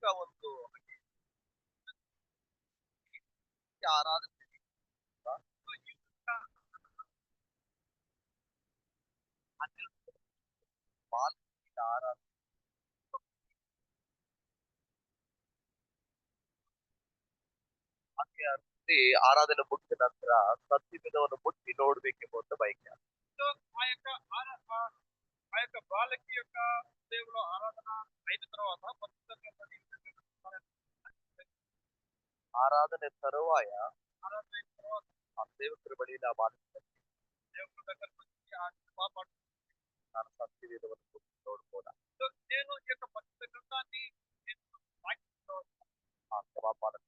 ಒಂದು ಆರಾಧನೆ ಬಾಲ್ಯ ಆರಾಧನೆ ಆರಾಧನೆ ಮುಗಿದ ನಂತರ ಸತ್ಯವೇದವನ್ನು ಮುಟ್ಟಿ ನೋಡ್ಬೇಕೆಂಬ ಒಂದು ಬಯಕೆ. సో ఆ యొక్క ఆ యొక్క బాలకి యొక్క దేవుడు ఆరాధన అయిన తర్వాత పరిశుద్ధ గ్రంథాన్ని ಆರಾಧನೆ ತರುವಾಯ ఆరాధన అయిన తర్వాత ಆ ಸೇವಕರ ಬಳಿಯಿಂದ ಆ ಬಾಲಕನ దేవుడి దగ్గరకు వచ్చి ఆ పాపాడు ನಾನು ಸತ್ಯವೇದವನ್ನು ಮುಟ್ಟಿ ನೋಡ್ಬೋದ సో నేను ఈ యొక్క పరిశుద్ధ గ్రంథాన్ని నేను వాక్యంలో ಆ ಸಭಾಪಾಲಕ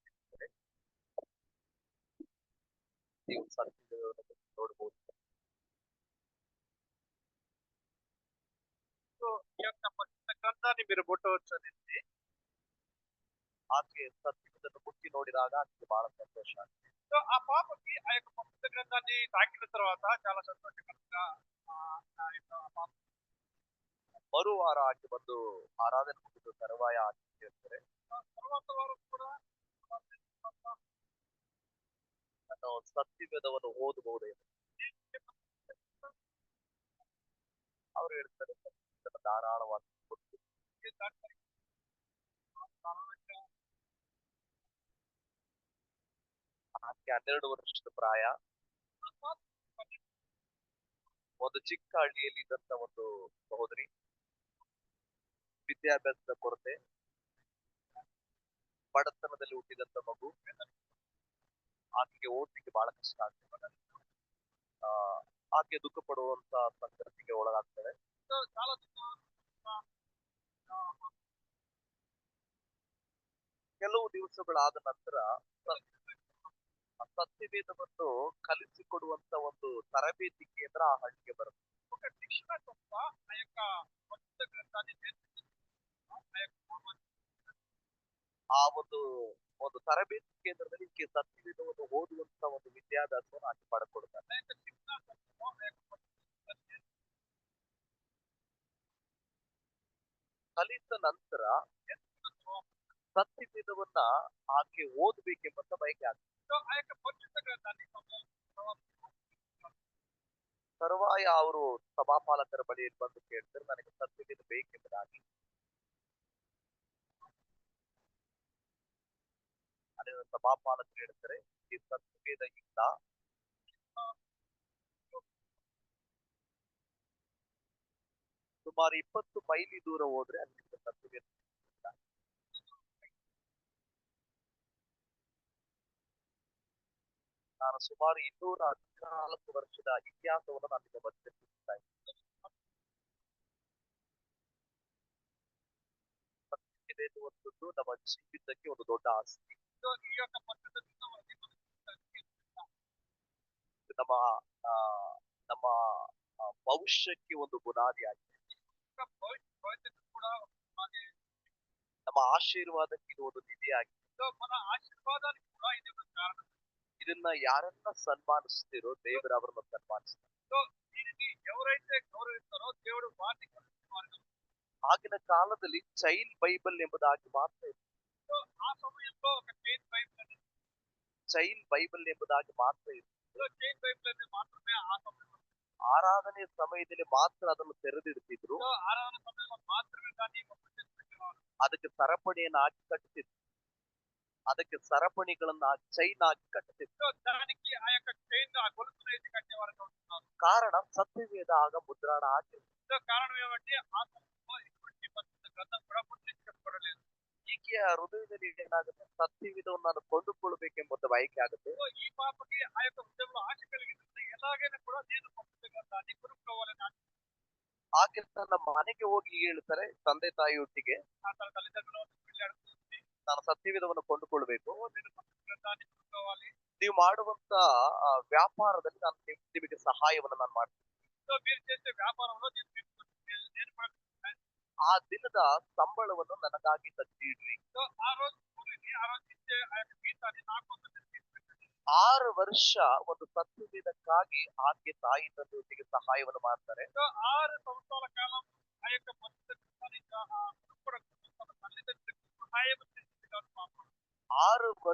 ನೀವು ಸತ್ಯವೇದವನ್ನು ಮುಟ್ಟಿ ನೋಡ್ಬೋದು. సో ఈ యొక్క పరిశుద్ధ గ్రంథాన్ని మీరు ముట్టవచ్చు అనేది ಆಕೆ ಸತ್ಯವೇದವನ್ನು ಮುಟ್ಟಿ ನೋಡಿದಾಗ ಆಕೆಗೆ ಬಹಳ ಸಂತೋಷ ಆಗ್ತದೆ. సో ఆ పాపకి ఆ యొక్క పరిశుద్ధ గ్రంథాన్ని తాకిన తర్వాత చాలా సంతోషకరంగా ఆ యొక్క పాప ಮರು ವಾರ ಆಕೆ ಬಂದು ಆರಾಧನೆ ಮುಗಿದ ತರುವಾಯ ಆಕೆ ಹೇಳ್ತಾರೆ, తర్వాత వారం కూడా ನಾನು ಸತ್ಯವೇದವನ್ನು ಓದಬಹುದೇ? ಅವ್ರು ಹೇಳ್ತಾರೆ, ಸತ್ಯವೇದನ ಧಾರಾಳವಾಗಿ ಕೊಟ್ಟು ಆಕೆ 12 ವರ್ಷದ ಪ್ರಾಯ, ಒಂದು ಚಿಕ್ಕ ಹಳ್ಳಿಯಲ್ಲಿ ಇದ್ದಂತ ಒಂದು ಸಹೋದರಿ, ವಿದ್ಯಾಭ್ಯಾಸದ ಕೊರತೆ, ಬಡತನದಲ್ಲಿ ಹುಟ್ಟಿದಂತ ಮಗು, ಆಕೆಗೆ ಓದಲಿಕ್ಕೆ ಬಹಳ ಕಷ್ಟ ಆಗ್ತದೆ. ಆಕೆ ದುಃಖ ಪಡುವಂತ ಸಂಕಟಕ್ಕೆ ಒಳಗಾಗ್ತದೆ. చాలా ಕೆಲವು ದಿವಸಗಳಾದ ನಂತರ ಸತ್ಯವೇದವನ್ನು ಕಲಿಸಿಕೊಡುವಂತ ಒಂದು ತರಬೇತಿ ಕೇಂದ್ರ ಆ ಹಳ್ಳಿಗೆ ಬರುತ್ತೆ. ఒక శిక్షణ తప్ప ఆ యొక్క పరిశుద్ధ గ్రంథాన్ని ಆ ಒಂದು ತರಬೇತಿ ಕೇಂದ್ರದಲ್ಲಿ ಈಕೆ ಸತ್ಯವೇದವನ್ನು ಓದುವಂತ ಒಂದು ವಿದ್ಯಾಭ್ಯಾಸವನ್ನು ಆಕೆ ಪಡ್ಕೊಡ್ತಾರೆ. ಕಲಿತ ನಂತರ ಸತ್ಯವೇದವನ್ನ ಆಕೆ ಓದಬೇಕೆಂಬಂತ ಬಯಕೆ ಆಗ್ತದೆ. ఆ యొక్క పరిశుద్ధ గ్రంథాన్ని ತರುವಾಯ ಅವರು ಸಭಾಪಾಲಕರ ಬಳಿಯಲ್ಲಿ ಬಂದು ಕೇಳ್ತಾರೆ, ನನಗೆ ಸತ್ಯವೇದ ಬೇಕೆಂಬುದಾಗಿ. ಅದೇ ಸಭಾಪಾಲಕರು ಹೇಳ್ತಾರೆ, ಈ ಸತ್ಯವೇದ ಇಲ್ಲ, ಸುಮಾರು 20 ಮೈಲಿ ದೂರ ಹೋದ್ರೆ ಅಲ್ಲಿ ಸತ್ಯವೇದ ಇಲ್ಲ. ನಾನು ಸುಮಾರು 214 ವರ್ಷದ ಇತಿಹಾಸವನ್ನು ನಾನು ನಿಮಗೆ ಬರೆದಿರ್ತಾ ಇದ್ದೀನಿ. ಸತ್ಯವೇದ ಎನ್ನುವಂಥದ್ದು ನಮ್ಮ ಜೀವಿತಕ್ಕೆ ಒಂದು ದೊಡ್ಡ ಆಸ್ತಿ. ఈ యొక్క పరిశుద్ధ గ్రంథం ನಮ್ಮ ಆ, ನಮ್ಮ ಭವಿಷ್ಯಕ್ಕೆ ಒಂದು ಬುನಾದಿ ಆಗಿದೆ. భవిష్యత్తు కూడా ನಮ್ಮ ಆಶೀರ್ವಾದಕ್ಕೆ ಇದು ಒಂದು ನಿಧಿ ಆಗಿದೆ. మన ఆశీర్వాదానికి కూడా ఇది ఒక కారణం. ಇದನ್ನ ಯಾರನ್ನ ಸನ್ಮಾನಿಸ್ತಿರೋ ದೇವರು ಅವರನ್ನು ಸನ್ಮಾನಿಸ್ತಾರೆ. సో దీనిని ఎవరైతే గౌరవిస్తారో దేవుడు వారిని గౌరవిస్తారు. ಆಗಿನ ಕಾಲದಲ್ಲಿ ಚೈಲ್ಡ್ ಬೈಬಲ್ ಎಂಬುದಾಗಿ ಮಾತ್ರ ಇತ್ತು. సో ఆ సమయంలో ఒక చైన్ బైబిల్ అనేది ಚೈಲ್ಡ್ ಬೈಬಲ್ ಎಂಬುದಾಗಿ ಮಾತ್ರ ಇತ್ತು. సో చైన్ బైబిల్ అనేది మాత్రమే ఆ సమయంలో. ಆರಾಧನೆ ಸಮಯದಲ್ಲಿ ಮಾತ್ರ ಅದನ್ನು ತೆರೆದಿಡ್ತಿದ್ರು. సో ఆరాధన సమయంలో మాత్రమే దాన్ని ఓపెన్ చేసి పెట్టేవారు. ಅದಕ್ಕೆ ಸರಪಣಿಯನ್ನು ಹಾಕಿ ಕಟ್ಟುತ್ತಿದ್ರು. ಅದಕ್ಕೆ ಸರಪಣಿಗಳನ್ನ ಚೈನ್ ಹಾಕಿ ಕಟ್ಟುತ್ತಿದ್ರು. సో దానికి ఆ యొక్క చైన్ ఆ గొలుసును వేసి కట్టేవారు ఉంటున్నారు. ಕಾರಣ ಸತ್ಯವೇದ ಆಗ ಮುದ್ರಣ ಆಗಿಲ್ಲ. సో కారణం ఏమంటే ఆ సమయంలో ఇటువంటి పరిశుద్ధ గ్రంథం కూడా ಮುದ್రించబడలేదు. ಈಕೆಯ ಹೃದಯದಲ್ಲಿ ಏನಾಗುತ್ತೆ, ಸತ್ಯವೇದವನ್ನು ನಾನು ಕೊಂಡುಕೊಳ್ಬೇಕೆಂಬ ಬಯಕೆ ಆಗುತ್ತೆ. సో ఈ పాపకి ఆ యొక్క హృదయంలో ఆశ కలిగింది, ఎలాగైనా కూడా నేను పరిశుద్ధ గ్రంథాన్ని కొనుక్కోవాలని ఆశ. ಆಕೆ ತನ್ನ ಮನೆಗೆ ಹೋಗಿ ಹೇಳ್ತಾರೆ, ತಂದೆ ತಾಯಿಯೊಟ್ಟಿಗೆ, ఆ తన తల్లిదండ్రులను వెళ్ళి అడుగుతుంది, ನಾನು ಸತ್ಯವೇದವನ್ನು ಕೊಂಡುಕೊಳ್ಬೇಕು, నేను పరిశుద్ధ గ్రంథాన్ని కొనుక్కోవాలి. ನೀವು ಮಾಡುವಂತ ವ್ಯಾಪಾರದಲ್ಲಿ ನಾನು ನಿಮಗೆ ಸಹಾಯವನ್ನು ನಾನು ಮಾಡ್ತೀನಿ. సో మీరు చేసే వ్యాపారంలో నేను కూడా ಆ ದಿನದ ಸಂಬಳವನ್ನು ನನಗಾಗಿ ತೆಗೆದಿಡ್ರಿ. సో ఆ రోజు కూలిని ఆ రోజు ఇచ్చే ఆ యొక్క జీతాన్ని నా కోసం తీసుకెళ్ళండి. 6 ವರ್ಷ ಒಂದು ಸತ್ಯವೇದಕ್ಕಾಗಿ ಆಕೆ ತಾಯಿ ತಂದೆಯೊಟ್ಟಿಗೆ ಸಹಾಯವನ್ನು ಮಾಡ್ತಾರೆ. సో 6 సంవత్సరాల కాలం ఆ యొక్క పరిశుద్ధ గ్రంథాన్ని కొనుక్కోవడం కోసం తన తల్లిదండ్రులకు సహాయం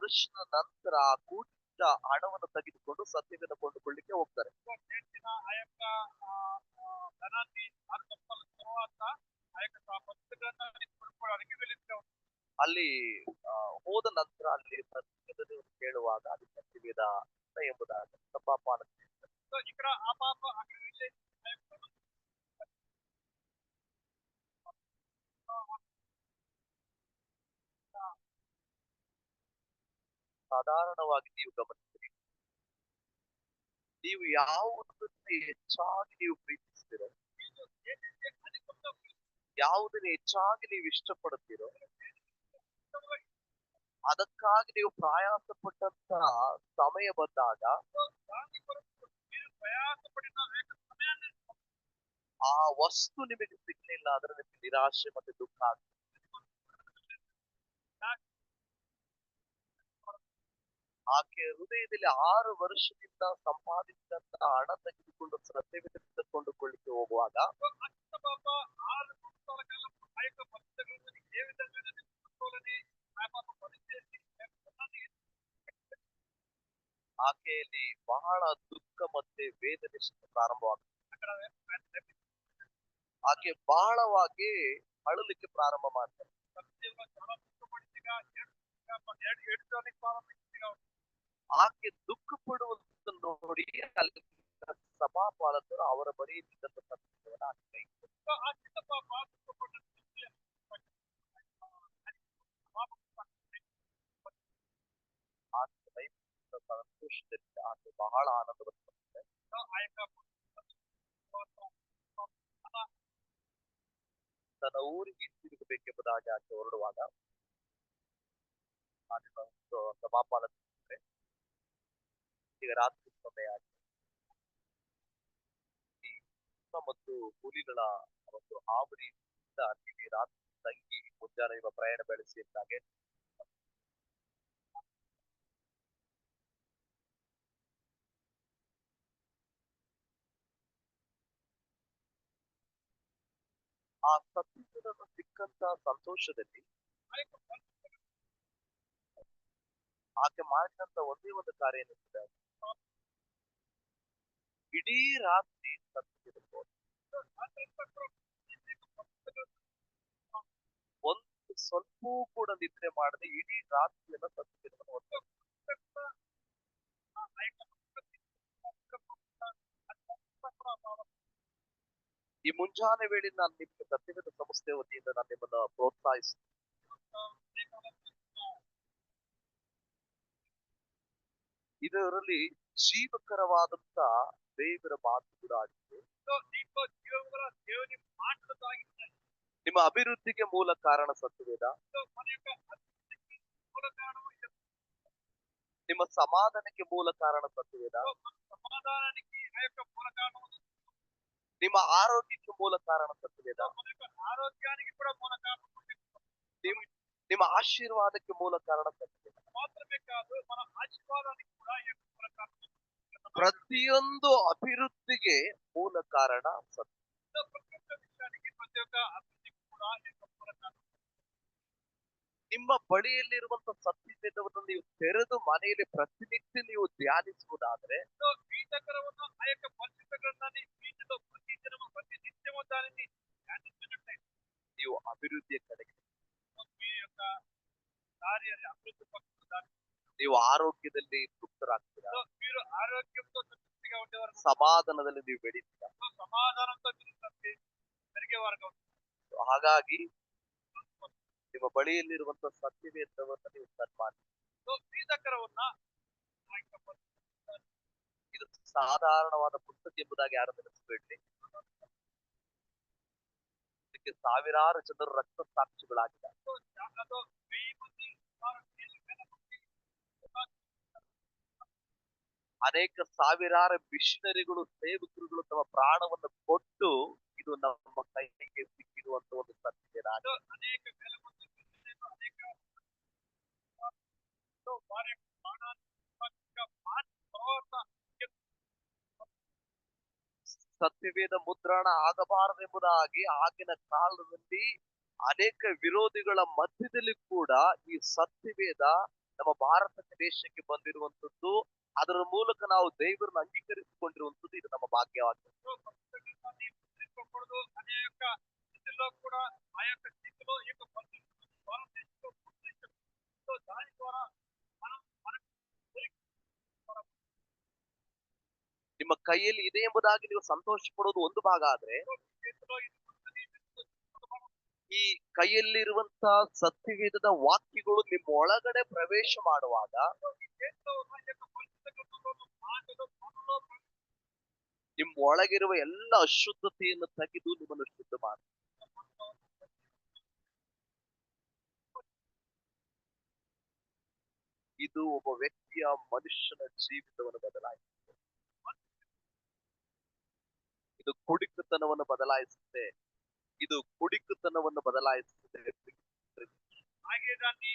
ವರ್ಷದ ನಂತರ ಆ ಕೂಡಿಟ್ಟ ಹಣವನ್ನು ತೆಗೆದುಕೊಂಡು ಸತ್ಯವೇದ ಕೊಂಡುಕೊಳ್ಳಿಕ್ಕೆ ಹೋಗ್ತಾರೆ. నేర్చిన ఆ యొక్క ధనాన్ని 6 సంవత్సరాల తర్వాత ఆ యొక్క భక్తి గ్రంథాన్ని కొనుక్కోవడానికి వెళ్ళింది. ಅಲ್ಲಿ ಹೋದ ನಂತರ ಅಲ್ಲಿ ಸತ್ಯವೇದವನ್ನು ಕೇಳುವಾಗ ಅದು ಸತ್ಯವೇದ ಅಂತ ಎಂಬುದಾಗಿ ಪಾಪ సో ఇక్కడ ఆ పాప అక్కడ వెళ్ళి ఆ యొక్క ಸಾಧಾರಣವಾಗಿ ನೀವು ಗಮನಿಸಿರಿ, ನೀವು ಯಾವುದನ್ನು ಹೆಚ್ಚಾಗಿ ನೀವು ಪ್ರೀತಿಸ್ತೀರೋ, ఏదైతే అధికంగా ಯಾವುದನ್ನು ಹೆಚ್ಚಾಗಿ ನೀವು ಇಷ್ಟಪಡುತ್ತೀರೋ, ಅದಕ್ಕಾಗಿ ನೀವು ಪ್ರಯಾಸ ಪಟ್ಟಂತ ಸಮಯ ಬಂದಾಗ దాని కొరకు మీరు ప్రయాసపడిన ఆ యొక్క సమయాన్ని ಆ ವಸ್ತು ನಿಮಗೆ ಸಿಗ್ಲಿಲ್ಲ ಅಂದ್ರೆ ನಿಮಗೆ ನಿರಾಶೆ ಮತ್ತೆ ದುಃಖ ಆಗ್ತದೆ. ಆಕೆ ಹೃದಯದಲ್ಲಿ 6 ವರ್ಷದಿಂದ ಸಂಪಾದಿಸಿದಂತ ಹಣ ತೆಗೆದುಕೊಂಡು ಸತ್ಯವೇದ ಕೊಂಡುಕೊಳ್ಳಿಕ್ಕೆ ಹೋಗುವಾಗ అత్త పాప 6 సంవత్సరాల కాలం ఆ యొక్క భక్తి గ్రంథాన్ని ఏ విధంగా కొనుక్కోవాలని ఆ పాప పనిచేసి ಆಕೆಯಲ್ಲಿ ಬಹಳ ದುಃಖ ಮತ್ತೆ ವೇದನೆ ಪ್ರಾರಂಭವಾಗ್ತದೆ. అక్కడ ಆಕೆ ಬಹಳವಾಗಿ ಅಳಲಿಕ್ಕೆ ಪ್ರಾರಂಭ ಮಾಡ್ತಾರೆ. సత్యంగా చాలా దుఃఖపడిగా ఏడుకోవడానికి ప్రారంభించిగా ಆಕೆ ದುಃಖ ಪಡುವುದನ್ನು ನೋಡಿ ಅಲ್ಲಿ ಸಭಾಪಾಲಕರು ಅವರ ಬಳಿ ಇದ್ದಂತ ಸತ್ಯವೇದವನ್ನು ಆಕೆ ఆ చిన్న పాప దుఃఖపడిన ಆಕೆ ದೈವಿಕ ಸಂತೋಷದಲ್ಲಿ ಆಕೆ ಬಹಳ ಆನಂದ ಪಡ್ತಾರೆ. ఆ యొక్క ತನ್ನ ಊರಿಗೆ ಹಿಂತಿರುಗಬೇಕೆಂಬುದಾಗಿ ಆಕೆ ಹೊರಡುವಾಗ ಆಕೆಯ ಒಂದು ಸಭಾಪಾಲಕರು ಈಗ ರಾತ್ರಿ ಸಮಯ ಆಗಿದೆ. ಈ ಸಿಂಹ ಮತ್ತು ಹುಲಿಗಳ ಒಂದು ಹಾವಳಿಯಿಂದ ಇಲ್ಲಿ ರಾತ್ರಿ ತಂಗಿ ಮುಂಜಾನೆ ಪ್ರಯಾಣ ಬೆಳೆಸಿ ಅಂತಾಗೆ ಆ ಸತ್ಯವನ್ನು ಸಿಕ್ಕಂತ ಸಂತೋಷದಲ್ಲಿ ఆ యొక్క ಆಕೆ ಮಾಡಿದಂತ ಒಂದೇ ಒಂದು ಕಾರ್ಯ ಏನಿದೆ, ಇಡೀ ರಾತ್ರಿ ಸತ್ಯವೇದ ಒಂದು ಸ್ವಲ್ಪವೂ ಕೂಡ ನಿದ್ರೆ ಮಾಡದೆ ಇಡೀ ರಾತ್ರಿಯೆಲ್ಲ ಸತ್ಯವೇದವನ್ನು ಓದ್ತಾರೆ. ಈ ಮುಂಜಾನೆ ವೇಳೆ ನಾನು ನಿಮಗೆ ಸತ್ಯವೇದ ಸಂಸ್ಥೆ ವತಿಯಿಂದ ನಾನು ನಿಮ್ಮನ್ನ ಪ್ರೋತ್ಸಾಹಿಸ್ತೀನಿ. ಇದರಲ್ಲಿ ಜೀವಕರವಾದಂತ ದೇವರ ಮಾತು ಕೂಡ ಆಗಿದೆ. దీంట్లో జీవముల దేవుని మాటలు దాగి ఉన్నాయి. ನಿಮ್ಮ ಅಭಿವೃದ್ಧಿಗೆ ಮೂಲ ಕಾರಣ ಸತ್ಯವೇದ, మన యొక్క అభివృద్ధికి మూల కారణం ನಿಮ್ಮ ಸಮಾಧಾನಕ್ಕೆ ಮೂಲ ಕಾರಣ ಸತ್ಯವೇದ, మన సమాధానానికి ఆ యొక్క మూల కారణం ನಿಮ್ಮ ಆರೋಗ್ಯಕ್ಕೆ ಮೂಲ ಕಾರಣ ಸತ್ಯವೇದ, మన యొక్క ఆరోగ్యానికి కూడా మూల కారణం ನಿಮ್ಮ ಆಶೀರ್ವಾದಕ್ಕೆ ಮೂಲ ಕಾರಣ ಸತ್ಯವೇದ. మాత్రమే కాదు మన ఆశీర్వాదానికి కూడా ఈ యొక్క మూల కారణం. ಪ್ರತಿಯೊಂದು ಅಭಿವೃದ್ಧಿಗೆ ಮೂಲ ಕಾರಣ ಸತ್ಯ. ప్రతి ఒక్క విషయానికి ప్రతి ఒక్క అభివృద్ధికి కూడా ఈ యొక్క మూల కారణం. ನಿಮ್ಮ ಬಳಿಯಲ್ಲಿರುವಂತ ಸತ್ಯವೇದವನ್ನು ನೀವು ತೆರೆದು ಮನೆಯಲ್ಲಿ ಪ್ರತಿನಿತ್ಯ ನೀವು ಧ್ಯಾನಿಸುವುದಾದ್ರೆ మీ దగ్గర ఉన్న ఆ యొక్క పరిశుద్ధ గ్రంథాన్ని వీటిలో ప్రతి దినము ప్రతి నిత్యము దానిని ధ్యానించినట్లయితే ನೀವು ಅಭಿವೃದ್ಧಿಯ ಕಡೆಗೆ, మీ యొక్క కార్య అభివృద్ధి పక్షులు ನೀವು ಆರೋಗ್ಯದಲ್ಲಿ ತೃಪ್ತರಾಗ್ತೀರಾ, మీరు ఆరోగ్యంతో తృప్తిగా ఉండేవారు, ಸಮಾಧಾನದಲ್ಲಿ ನೀವು ಬೆಳೀತೀರಾ. సమాధానంతో మీరు పెరిగేవారుగా ఉంటారు. ಹಾಗಾಗಿ ನಿಮ್ಮ ಬಳಿಯಲ್ಲಿರುವಂತ ಸತ್ಯವೇದವನ್ನು ನೀವು ಸನ್ಮಾನ. మీ దగ్గర ఉన్న ఆ యొక్క ಇದು ಸಾಧಾರಣವಾದ ಪುಸ್ತಕ ಎಂಬುದಾಗಿ ಯಾರು ನೆನೆಸಬೇಡಿ. ಇದಕ್ಕೆ ಸಾವಿರಾರು ಜನರು ರಕ್ತ ಸಾಕ್ಷಿಗಳಾಗಿದ್ದಾರೆ. దాంట్లో 1000 మంది ಅನೇಕ ಸಾವಿರಾರು ಮಿಷನರಿಗಳು ಸೇವಕರುಗಳು ತಮ್ಮ ಪ್ರಾಣವನ್ನು ಕೊಟ್ಟು ಇದು ನಮ್ಮ ಕೈಗೆ ಸಿಕ್ಕಿರುವಂತ ಒಂದು ಸತ್ಯವೇದ. అనేక వేల మంది అనేక వారి ప్రాణాన్ని తర్వాత ಸತ್ಯವೇದ ಮುದ್ರಣ ಆಗಬಾರದೆಂಬುದಾಗಿ ಆಗಿನ ಕಾಲದಲ್ಲಿ ಅನೇಕ ವಿರೋಧಿಗಳ ಮಧ್ಯದಲ್ಲಿ ಕೂಡ ಈ ಸತ್ಯವೇದ ನಮ್ಮ ಭಾರತ ದೇಶಕ್ಕೆ ಬಂದಿರುವಂತದ್ದು, ಅದರ ಮೂಲಕ ನಾವು ದೇವರನ್ನು ಅಂಗೀಕರಿಸಿಕೊಂಡಿರುವಂತದ್ದು ಇದು ನಮ್ಮ ಭಾಗ್ಯವಾಗಿದೆ. పుస్తకాన్ని ముద్రింపకూడదు అనేక స్థితిలో కూడా ఆ యొక్క స్థితిలో ఈ యొక్క పరిస్థితులను భారతదేశంలో ముద్రించకూడదు. సో దాని ద్వారా మనం మనకు ನಿಮ್ಮ ಕೈಯಲ್ಲಿ ಇದೆ ಎಂಬುದಾಗಿ ನೀವು ಸಂತೋಷ ಪಡೋದು ಒಂದು ಭಾಗ ಆದ್ರೆ, చేతిలో ఇది ఉన్నది, మనం ಈ ಕೈಯಲ್ಲಿರುವಂತಹ ಸತ್ಯವೇದದ ವಾಕ್ಯಗಳು ನಿಮ್ಮ ಒಳಗಡೆ ಪ್ರವೇಶ ಮಾಡುವಾಗ ఈ చేతిలో ఉన్న ఈ యొక్క పరిస్థితి గ్రంథంలోని మాటలు మనలో ನಿಮ್ಮ ಒಳಗಿರುವ ಎಲ್ಲ ಅಶುದ್ಧತೆಯನ್ನು ತೆಗೆದು ನಿಮ್ಮನ್ನು ಶುದ್ಧ ಮಾಡಿ. ಇದು ಒಬ್ಬ ವ್ಯಕ್ತಿಯ ಮನುಷ್ಯನ ಜೀವಿತವನ್ನು ಬದಲಾಯಿಸುತ್ತೆ. ಇದು ಕುಡಿಕತನವನ್ನು ಬದಲಾಯಿಸುತ್ತೆ. ಇದು ಕುಡಿಕತನವನ್ನು ಬದಲಾಯಿಸುತ್ತೆ. తాగేదాన్ని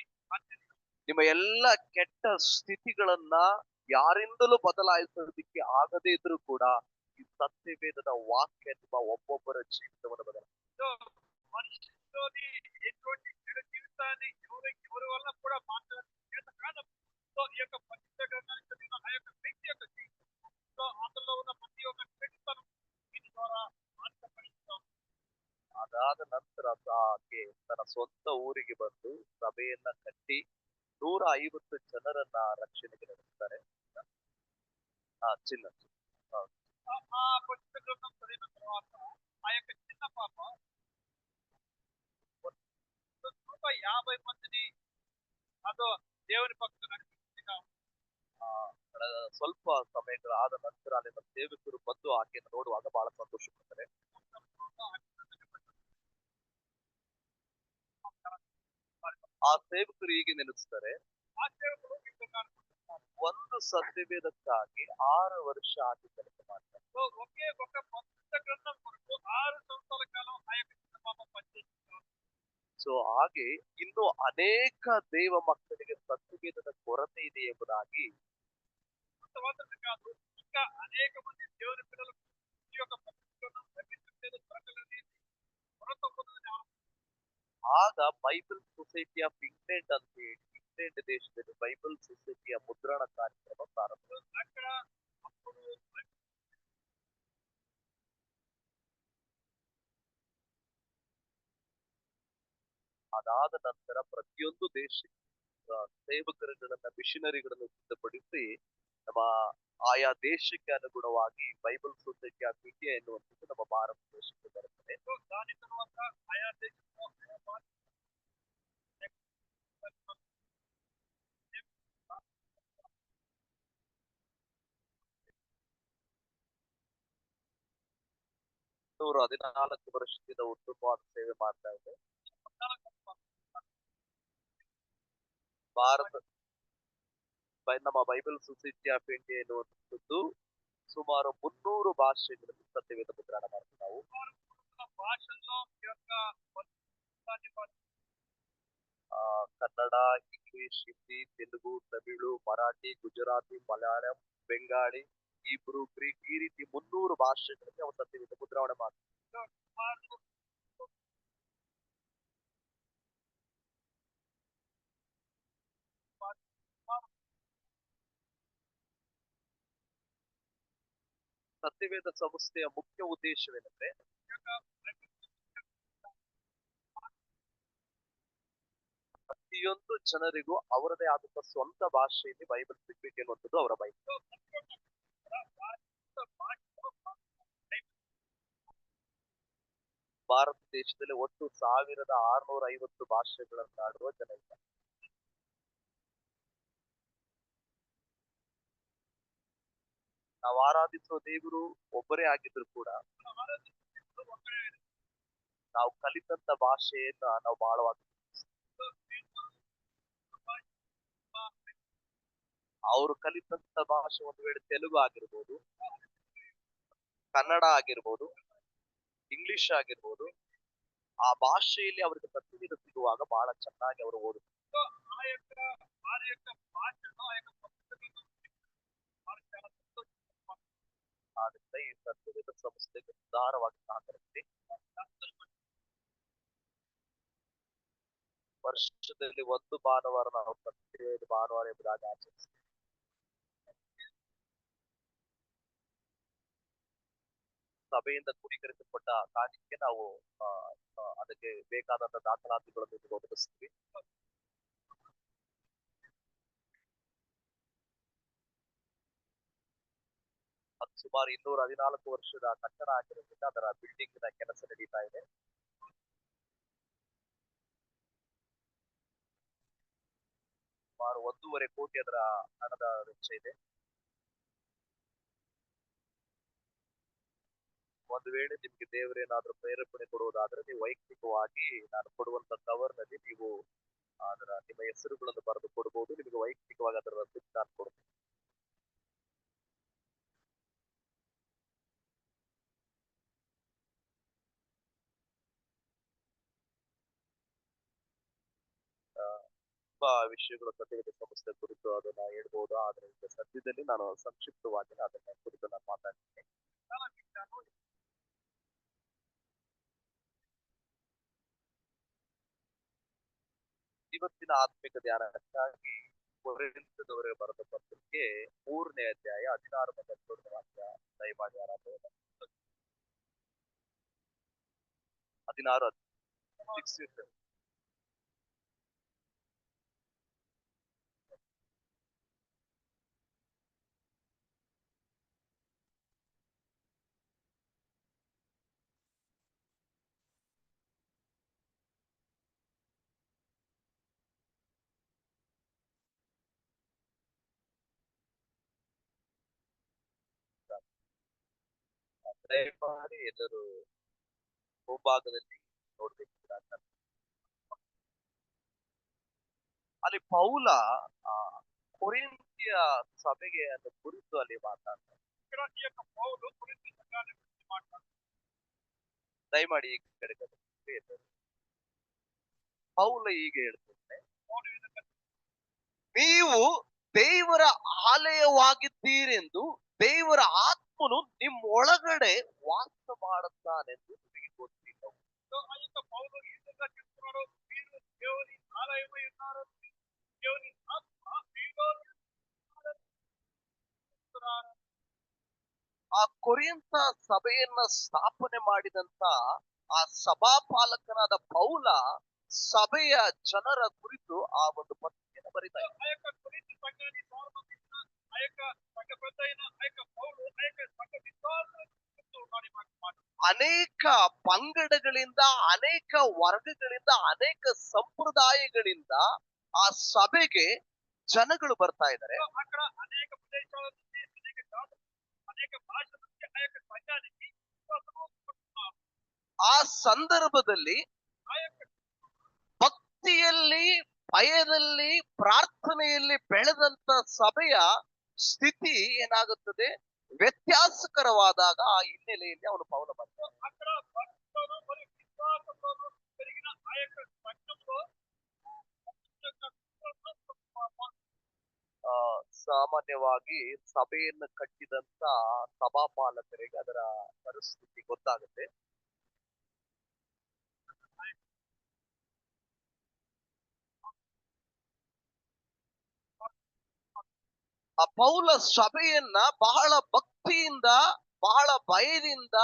ನಿಮ್ಮ ಎಲ್ಲ ಕೆಟ್ಟ ಸ್ಥಿತಿಗಳನ್ನ ಯಾರಿಂದಲೂ ಬದಲಾಯಿಸೋದಕ್ಕೆ ಆಗದೇ ಇದ್ರೂ ಕೂಡ ಈ ಸತ್ಯವೇದದ ವಾಕ್ಯ ನಿಮ್ಮ ಒಬ್ಬೊಬ್ಬರ ಜೀವಿತವನ್ನು ಬದಲಾಯಿಸುತ್ತೆ. మనిషిలోని ఎటువంటి చెడు జీవితాన్ని ఎవరి వల్ల కూడా మార్చడానికి చేత కాదు. సో ఈ యొక్క పరిశుద్ధ గ్రంథాన్ని చదివిన ఆ యొక్క వ్యక్తి యొక్క జీవితం, సో అందులో ఉన్న ప్రతి ఒక్క చెడుతనం దీని ద్వారా మార్చబడిస్తాం. ಅದಾದ ನಂತರ ಆಕೆ ತನ್ನ ಸ್ವಂತ ಊರಿಗೆ ಬಂದು ಸಭೆಯನ್ನ ಕಟ್ಟಿ 150 ಜನರನ್ನ ರಕ್ಷಣೆಗೆ ನಡೆಸ್ತಾರೆ. ಚಿನ್ನ ಹೌದು. ఆ పరిశుద్ధ గ్రంథం చదివిన తర్వాత ఆ యొక్క చిన్న పాప 150 మందిని ಅದು దేవుని పక్కన నడిపించిగా ಆ, ಕಳೆದ ಸ್ವಲ್ಪ ಸಮಯಗಳ ಆದ ನಂತರ ಅಲ್ಲಿನ ಸೇವಕರು ಬಂದು ಆಕೆಯನ್ನು ನೋಡುವಾಗ ಬಹಳ ಸಂತೋಷ ಪಡ್ತಾರೆ. ಆ ಸೇವಕರು ಹೀಗೆ ನೆನೆಸ್ತಾರೆ, ఆ సేవకుడు వింటున్నారు. ಒಂದು ಸತ್ಯವೇದಕ್ಕಾಗಿ 6 ವರ್ಷ ಆಕೆ ಕೆಲಸ ಮಾಡ್ತಾರೆ. సో ఒకే ఒక పరిశుద్ధ గ్రంథం కొరకు 6 సంవత్సరాల కాలం ఆ యొక్క చిన్న పాప పనిచేస్తున్నారు. ಸೊ ಹಾಗೆ ಇನ್ನು ಅನೇಕ ದೇವ ಮಕ್ಕಳಿಗೆ ಸತ್ಯವೇದದ ಕೊರತೆ ಇದೆ ಎಂಬುದಾಗಿ అంత మాత్రమే కాదు, ఇంకా అనేక మంది దేవుని పిల్లలకు ఈ యొక్క పరిశుద్ధ గ్రంథం లభించలేదు, దొరకలేదు, కొరత ఉన్నదని ಆಗ ಬೈಬಲ್ ಸೊಸೈಟಿ ಆಫ್ ಇಂಗ್ಲೆಂಡ್ ಅಂತ ಹೇಳಿ ಇಂಗ್ಲೆಂಡ್ ದೇಶದಲ್ಲಿ ಬೈಬಲ್ ಸೊಸೈಟಿಯ ಮುದ್ರಣ ಕಾರ್ಯಕ್ರಮ ಪ್ರಾರಂಭ. అక్కడ అప్పుడు ಅದಾದ ನಂತರ ಪ್ರತಿಯೊಂದು ದೇಶಕ್ಕೆ ಸೇವಕರುಗಳನ್ನ ಮಿಷನರಿಗಳನ್ನು ಸಿದ್ಧಪಡಿಸಿ ನಮ್ಮ ಆಯಾ ದೇಶಕ್ಕೆ ಅನುಗುಣವಾಗಿ ಬೈಬಲ್ ಸೊಸೈಟಿ ಆಫ್ ಇಂಡಿಯಾ ಎನ್ನುವಂಥದ್ದು ನಮ್ಮ ಭಾರತ ದೇಶಕ್ಕೆ ಬರುತ್ತದೆ. దాని తర్వాత ఆయా దేశంలో ನೂರ 14 ವರ್ಷದಿಂದ ಉತ್ತಮವಾದ ಸೇವೆ ಮಾಡ್ತಾ ಇದೆ. ಭಾರತ ನಮ್ಮ ಬೈಬಲ್ ಸೊಸೈಟಿ ಆಫ್ ಇಂಡಿಯಾ ಎನ್ನುವಂಥದ್ದು ಸುಮಾರು 300 ಭಾಷೆಗಳಲ್ಲಿ ಸತ್ಯವೇದ ಮುದ್ರಣ ಮಾಡ್ತೀವಿ ನಾವು. భాషల్లో ఈ యొక్క Kannada, English, Hindi, Telugu, Tamil, Marathi, Gujarati, Malayalam, Bengali, Hebrew, Greek ಈ ರೀತಿ 300 ಭಾಷೆಗಳಲ್ಲಿ ನಾವು ಸತ್ಯವೇದ ಮುದ್ರಣೆ ಮಾಡ್ತೀವಿ. ಸತ್ಯವೇದ ಸಂಸ್ಥೆಯ ಮುಖ್ಯ ಉದ್ದೇಶವೇನೆಂದ್ರೆ ಪ್ರತಿಯೊಂದು ಜನರಿಗೂ ಅವರದೇ ಆದಂತ ಸ್ವಂತ ಭಾಷೆಯಲ್ಲಿ ಬೈಬಲ್ ಸಿಗ್ಬೇಕು ಎನ್ನುವಂಥದ್ದು ಅವರ ಬೈಬಲ್. ಭಾರತ ದೇಶದಲ್ಲಿ ಒಟ್ಟು 1650 ಭಾಷೆಗಳನ್ನಾಡುವ ಜನ ಇದ್ದಾರೆ. ನಾವು ಆರಾಧಿಸುವ ದೇವರು ಒಬ್ಬರೇ ಆಗಿದ್ರು ಕೂಡ ನಾವು ಕಲಿತಂತ ಭಾಷೆಯನ್ನ ನಾವು ಬಹಳವಾಗಿ ಅವರು ಕಲಿತಂತ ಭಾಷೆ ಒಂದು ವೇಳೆ ತೆಲುಗು ಆಗಿರ್ಬೋದು, ಕನ್ನಡ ಆಗಿರ್ಬೋದು, ಇಂಗ್ಲಿಷ್ ಆಗಿರ್ಬೋದು, ಆ ಭಾಷೆಯಲ್ಲಿ ಅವರಿಗೆ ಸತ್ಯವೇದ ಸಿಗುವಾಗ ಬಹಳ ಚೆನ್ನಾಗಿ ಅವರು ಓದುತ್ತಾರೆ. ಆದ್ರಿಂದ ಈ ಸತ್ಯವೇದ ಸಂಸ್ಥೆಗೆ ಉದಾರವಾಗಿ ಸಹಕರಿಸಿ ವರ್ಷದಲ್ಲಿ ಒಂದು ಭಾನುವಾರ ನಾವು ಪ್ರತ್ಯೇಕ ಭಾನುವಾರ ಎಂಬುದಾಗಿ ಆಚರಿಸ್ತೀವಿ. ಸಭೆಯಿಂದ ಕ್ರೋಢೀಕರಿಸಲ್ಪಟ್ಟ ಕಾರ್ಯಕ್ಕೆ ನಾವು ಅದಕ್ಕೆ ಬೇಕಾದಂತ ದಾಖಲಾತಿಗಳನ್ನು ಒದಗಿಸ್ತೀವಿ. ಅದು ಸುಮಾರು 214 ವರ್ಷದ ಕಟ್ಟಡ ಆಗಿರೋದ್ರಿಂದ ಅದರ ಬಿಲ್ಡಿಂಗ್ ನ ಕೆಲಸ ನಡೀತಾ ಇದೆ. ಸುಮಾರು 1.5 ಕೋಟಿ ಅದರ ಹಣದ ವೆಚ್ಚ ಇದೆ. ಒಂದು ವೇಳೆ ನಿಮ್ಗೆ ದೇವರೇನಾದ್ರೂ ಪ್ರೇರೇಪಣೆ ಕೊಡುವುದಾದ್ರೆ ನೀವು ವೈಯಕ್ತಿಕವಾಗಿ ನಾನು ಕೊಡುವಂತ ಕವರ್ ನಲ್ಲಿ ನೀವು ಅದರ ನಿಮ್ಮ ಹೆಸರುಗಳನ್ನು ಬರೆದು ಕೊಡಬಹುದು. ನಿಮಗೆ ವೈಯಕ್ತಿಕವಾಗಿ ಅದರ ರಸೀದಿ ನಾನು ಕೊಡ್ತೀನಿ. ತುಂಬಾ ವಿಷಯಗಳು ಕಥೆಗಳ ಸಂಸ್ಥೆ ಕುರಿತು ಅದನ್ನ ಹೇಳ್ಬೋದು. ಆದ್ರೆ ಈಗ ಸದ್ಯದಲ್ಲಿ ನಾನು ಸಂಕ್ಷಿಪ್ತವಾಗಿ ಅದನ್ನ ಕುರಿತು ನಾನು ಮಾತಾಡ್ತೀನಿ. ಇವತ್ತಿನ ಆತ್ಮಿಕ ಧ್ಯಾನಕ್ಕಾಗಿ ಕೊರಿಂಥದವರೆಗೆ ಬರೆದ ಪತ್ರಿಕೆ 3ನೇ ಅಧ್ಯಾಯ 16 ಮತ್ತು 17 ವಾಕ್ಯ ದಯಮಾಡಿ ಯಾರಾದರೂ 16 ದಯಮಾಡಿ ಎಲ್ಲರೂ ಭೂಭಾಗದಲ್ಲಿ ನೋಡ್ಬೇಕು. ಅಲ್ಲಿ ಪೌಲ ಆ ಕೊರಿಂಥಿಯ ಸಭೆಗೆ ಅನ್ನು ಕುರಿತು ಅಲ್ಲಿ ಮಾತಾಡ್ತಾರೆ. ఇక్కడ ఈ యొక్క పౌలు కొరింథీ సంఘాన్ని గురించి మాట్లాడుతున్నాడు. ದಯಮಾಡಿ ಈ ಕಡೆ ಗಮನಿಸಿ. ಪೌಲ ಹೀಗೆ ಹೇಳ್ತಾರೆ, పౌలు ఈ విధంగా ನೀವು ದೇವರ ಆಲಯವಾಗಿದ್ದೀರೆಂದು ದೇವರ ಆತ್ಮನು ನಿಮ್ಮೊಳಗಡೆ ವಾಸ ಮಾಡುತ್ತಾನೆಂದು ನಿಮಗೆ ಗೊತ್ತಿಲ್ಲವು. ఆ యొక్క పౌలు ఈ విధంగా చెప్తున్నాడు, మీరు దేవుని ఆలయమై ఉన్నారు, దేవుని ఆత్మ మీలో ఉంటున్నారు. ಆ ಕೊರಿಂಥ ಸಭೆಯನ್ನ ಸ್ಥಾಪನೆ ಮಾಡಿದಂತ ಆ ಸಭಾಪಾಲಕನಾದ ಪೌಲ ಸಭೆಯ ಜನರ ಕುರಿತು ಆ ಒಂದು ಪತ್ರಿಕೆಯನ್ನು ಬರೀತಾರೆ. ఆ యొక్క కొరింథీ సంఘాన్ని ప్రారంభించిన ఆ యొక్క సంఘ పెద్ద అయిన ఆ యొక్క పౌలు ఆ యొక్క సంఘ విశ్వాసులను చెప్తూ ఉన్నాడు ఈ మాట. ಅನೇಕ ಪಂಗಡಗಳಿಂದ, ಅನೇಕ ವರ್ಗಗಳಿಂದ, ಅನೇಕ ಸಂಪ್ರದಾಯಗಳಿಂದ ಆ ಸಭೆಗೆ ಜನಗಳು ಬರ್ತಾ ಇದ್ದಾರೆ. అక్కడ అనేక ప్రదేశాల నుంచి అనేక జాతుల అనేక భాషల నుంచి ఆ యొక్క సంఘానికి విశ్వాసము ఉంటున్నారు. ಆ ಸಂದರ್ಭದಲ್ಲಿ ఆ యొక్క ಭಕ್ತಿಯಲ್ಲಿ, ಭಯದಲ್ಲಿ, ಪ್ರಾರ್ಥನೆಯಲ್ಲಿ ಬೆಳೆದಂತ ಸಭೆಯ ಸ್ಥಿತಿ ಏನಾಗುತ್ತದೆ, ವ್ಯತ್ಯಾಸಕರವಾದಾಗ ಆ ಹಿನ್ನೆಲೆಯಲ್ಲಿ ಅವನು ಪೌಲ ಬರ್ತಾನೆ. అక్కడ భక్తితోనూ మరియు విశ్వాసంతోనూ పెరిగిన ఆ యొక్క సంఘంలో ಸಾಮಾನ್ಯವಾಗಿ ಸಭೆಯನ್ನು ಕಟ್ಟಿದಂತ ಸಭಾಪಾಲಕರಿಗೆ ಅದರ ಪರಿಸ್ಥಿತಿ ಗೊತ್ತಾಗುತ್ತೆ. ಆ ಪೌಲ ಸಭೆಯನ್ನ ಬಹಳ ಭಕ್ತಿಯಿಂದ, ಬಹಳ ಭಯದಿಂದ,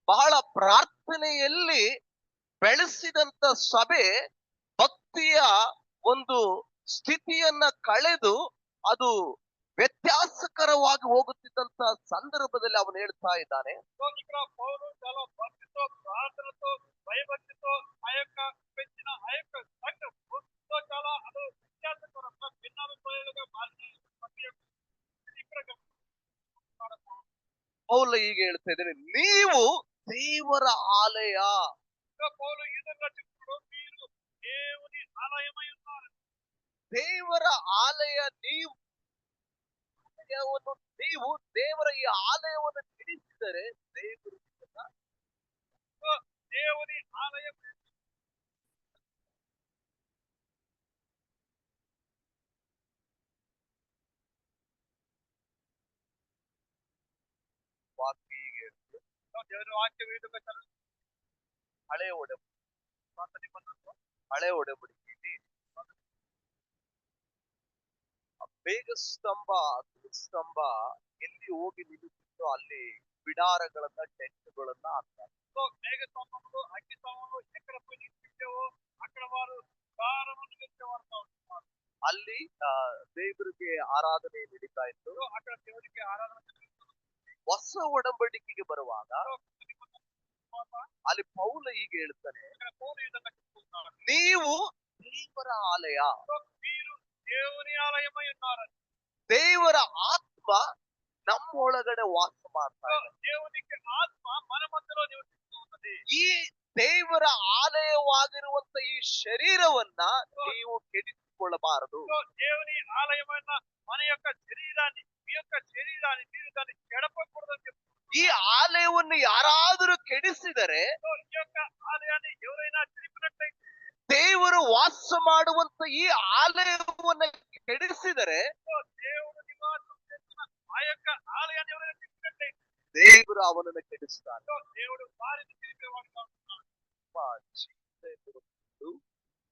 ಬಹಳ ಪ್ರಾರ್ಥನೆಯಲ್ಲಿ ಬೆಳೆಸಿದಂತ ಸಭೆ ಭಕ್ತಿಯ ಒಂದು ಸ್ಥಿತಿಯನ್ನ ಕಳೆದು ಅದು ವ್ಯತ್ಯಾಸಕರವಾಗಿ ಹೋಗುತ್ತಿದ್ದಂತ ಸಂದರ್ಭದಲ್ಲಿ ಅವನು ಹೇಳ್ತಾ ಇದ್ದಾನೆ, ఇక్కడ పౌలు చాలా భక్తితో ప్రార్థనతో భయభక్తితో ఆ యొక్క పెంచిన ఆ యొక్క సంఘంతో చాలా అది వ్యత్యాసకరంగా భిన్నాభిప్రాయాలుగా మారిన ఇక్కడ ಪೌಲ ಹೀಗೆ ಹೇಳ್ತಾ ಇದ್ದಾನೆ, ನೀವು ದೇವರ ಆಲಯ. పౌలు ఈ విధంగా చెప్తున్నాడు, మీరు దేవుని ఆలయమై ఉన్నారు. ದೇವರ ಆಲಯ ನೀವು. ನೀವು ದೇವರ ಈ ಆಲಯವನ್ನು ತಿಳಿಸಿದರೆ ದೇವರು దేవుని ఆలయం ವಾಕ್ಯ ಹೀಗೆ ಹೇಳ್ತದೆ. దేవుని వాక్యం ఈ విధంగా ಹಳೆ ಒಡಂಬಡಿಕೆ, పాత నిబంధనలో ಹಳೆ ಒಡಂಬಡಿಕೆಯಲ್ಲಿ ಮೇಘಸ್ತಂಭ ಸ್ತಂಭ ಎಲ್ಲಿ ಹೋಗಿ ನಿಲ್ಲುತ್ತಿದ್ದೋ ಅಲ್ಲಿ ಬಿಡಾರಗಳನ್ನ ಟೆಂಟ್ಗಳನ್ನ ಹಾಕ್ತಾರೆ. సో మేఘస్తంభములు అగ్నిస్తంభములు ఎక్కడ పోయి నిలిపించావో అక్కడ వారు ద్వారమును తెచ్చేవారుగా ఉంటున్నారు. ಅಲ್ಲಿ ದೇವರಿಗೆ ಆರಾಧನೆ ನಡೀತಾ ಇತ್ತು. సో అక్కడ దేవుడికి ఆరాధన జరుగుతుంది. ಹೊಸ ಒಡಂಬಡಿಕೆಗೆ ಬರುವಾಗ సో కొత్త నిబంధన తర్వాత ಅಲ್ಲಿ ಪೌಲ ಹೀಗೆ ಹೇಳ್ತಾನೆ, ఇక్కడ పౌలు ఈ విధంగా చెప్తున్నారు. ನೀವು ದೇವರ ಆಲಯ, సో మీరు దేవుని ఆలయమై ఉన్నారు. ದೇವರ ಆತ್ಮ ನಮ್ಮೊಳಗಡೆ ವಾಸ ಮಾಡ್ತಾ సో ಇದೆ. దేవునికి ఆత్మ మన మధ్యలో నివసిస్తూ ఉన్నది. ಈ ದೇವರ ಆಲಯವಾಗಿರುವಂತ ಈ ಶರೀರವನ್ನ ನೀವು ಕೆಡಿಸಿಕೊಳ್ಳಬಾರದು. సో దేవుని ఆలయమైన మన యొక్క శరీరాన్ని మీ యొక్క శరీరాన్ని మీరు దాన్ని చెడపకూడదని చెప్తున్నారు. ಈ ಆಲಯವನ್ನು ಯಾರಾದರೂ ಕೆಡಿಸಿದರೆ సో ఈ యొక్క ఆలయాన్ని ఎవరైనా చెరిపినట్లయితే, ದೇವರು ವಾಸ ಮಾಡುವಂತ ಈ ಆಲಯವನ್ನ ಕೆಡಿಸಿದರೆ సో దేవుడు నివాసం చేస్తున్న ఆ యొక్క ఆలయాన్ని ఎవరైనా చెరిపినట్లయితే, ದೇವರು ಅವನನ್ನು ಕೆಡಿಸ್ತಾನೆ. సో దేవుడు వారిని చెరిపేవాడుగా ఉంటున్నాడు. ನಿಮ್ಮ ಜೀವನವಿರುವುದು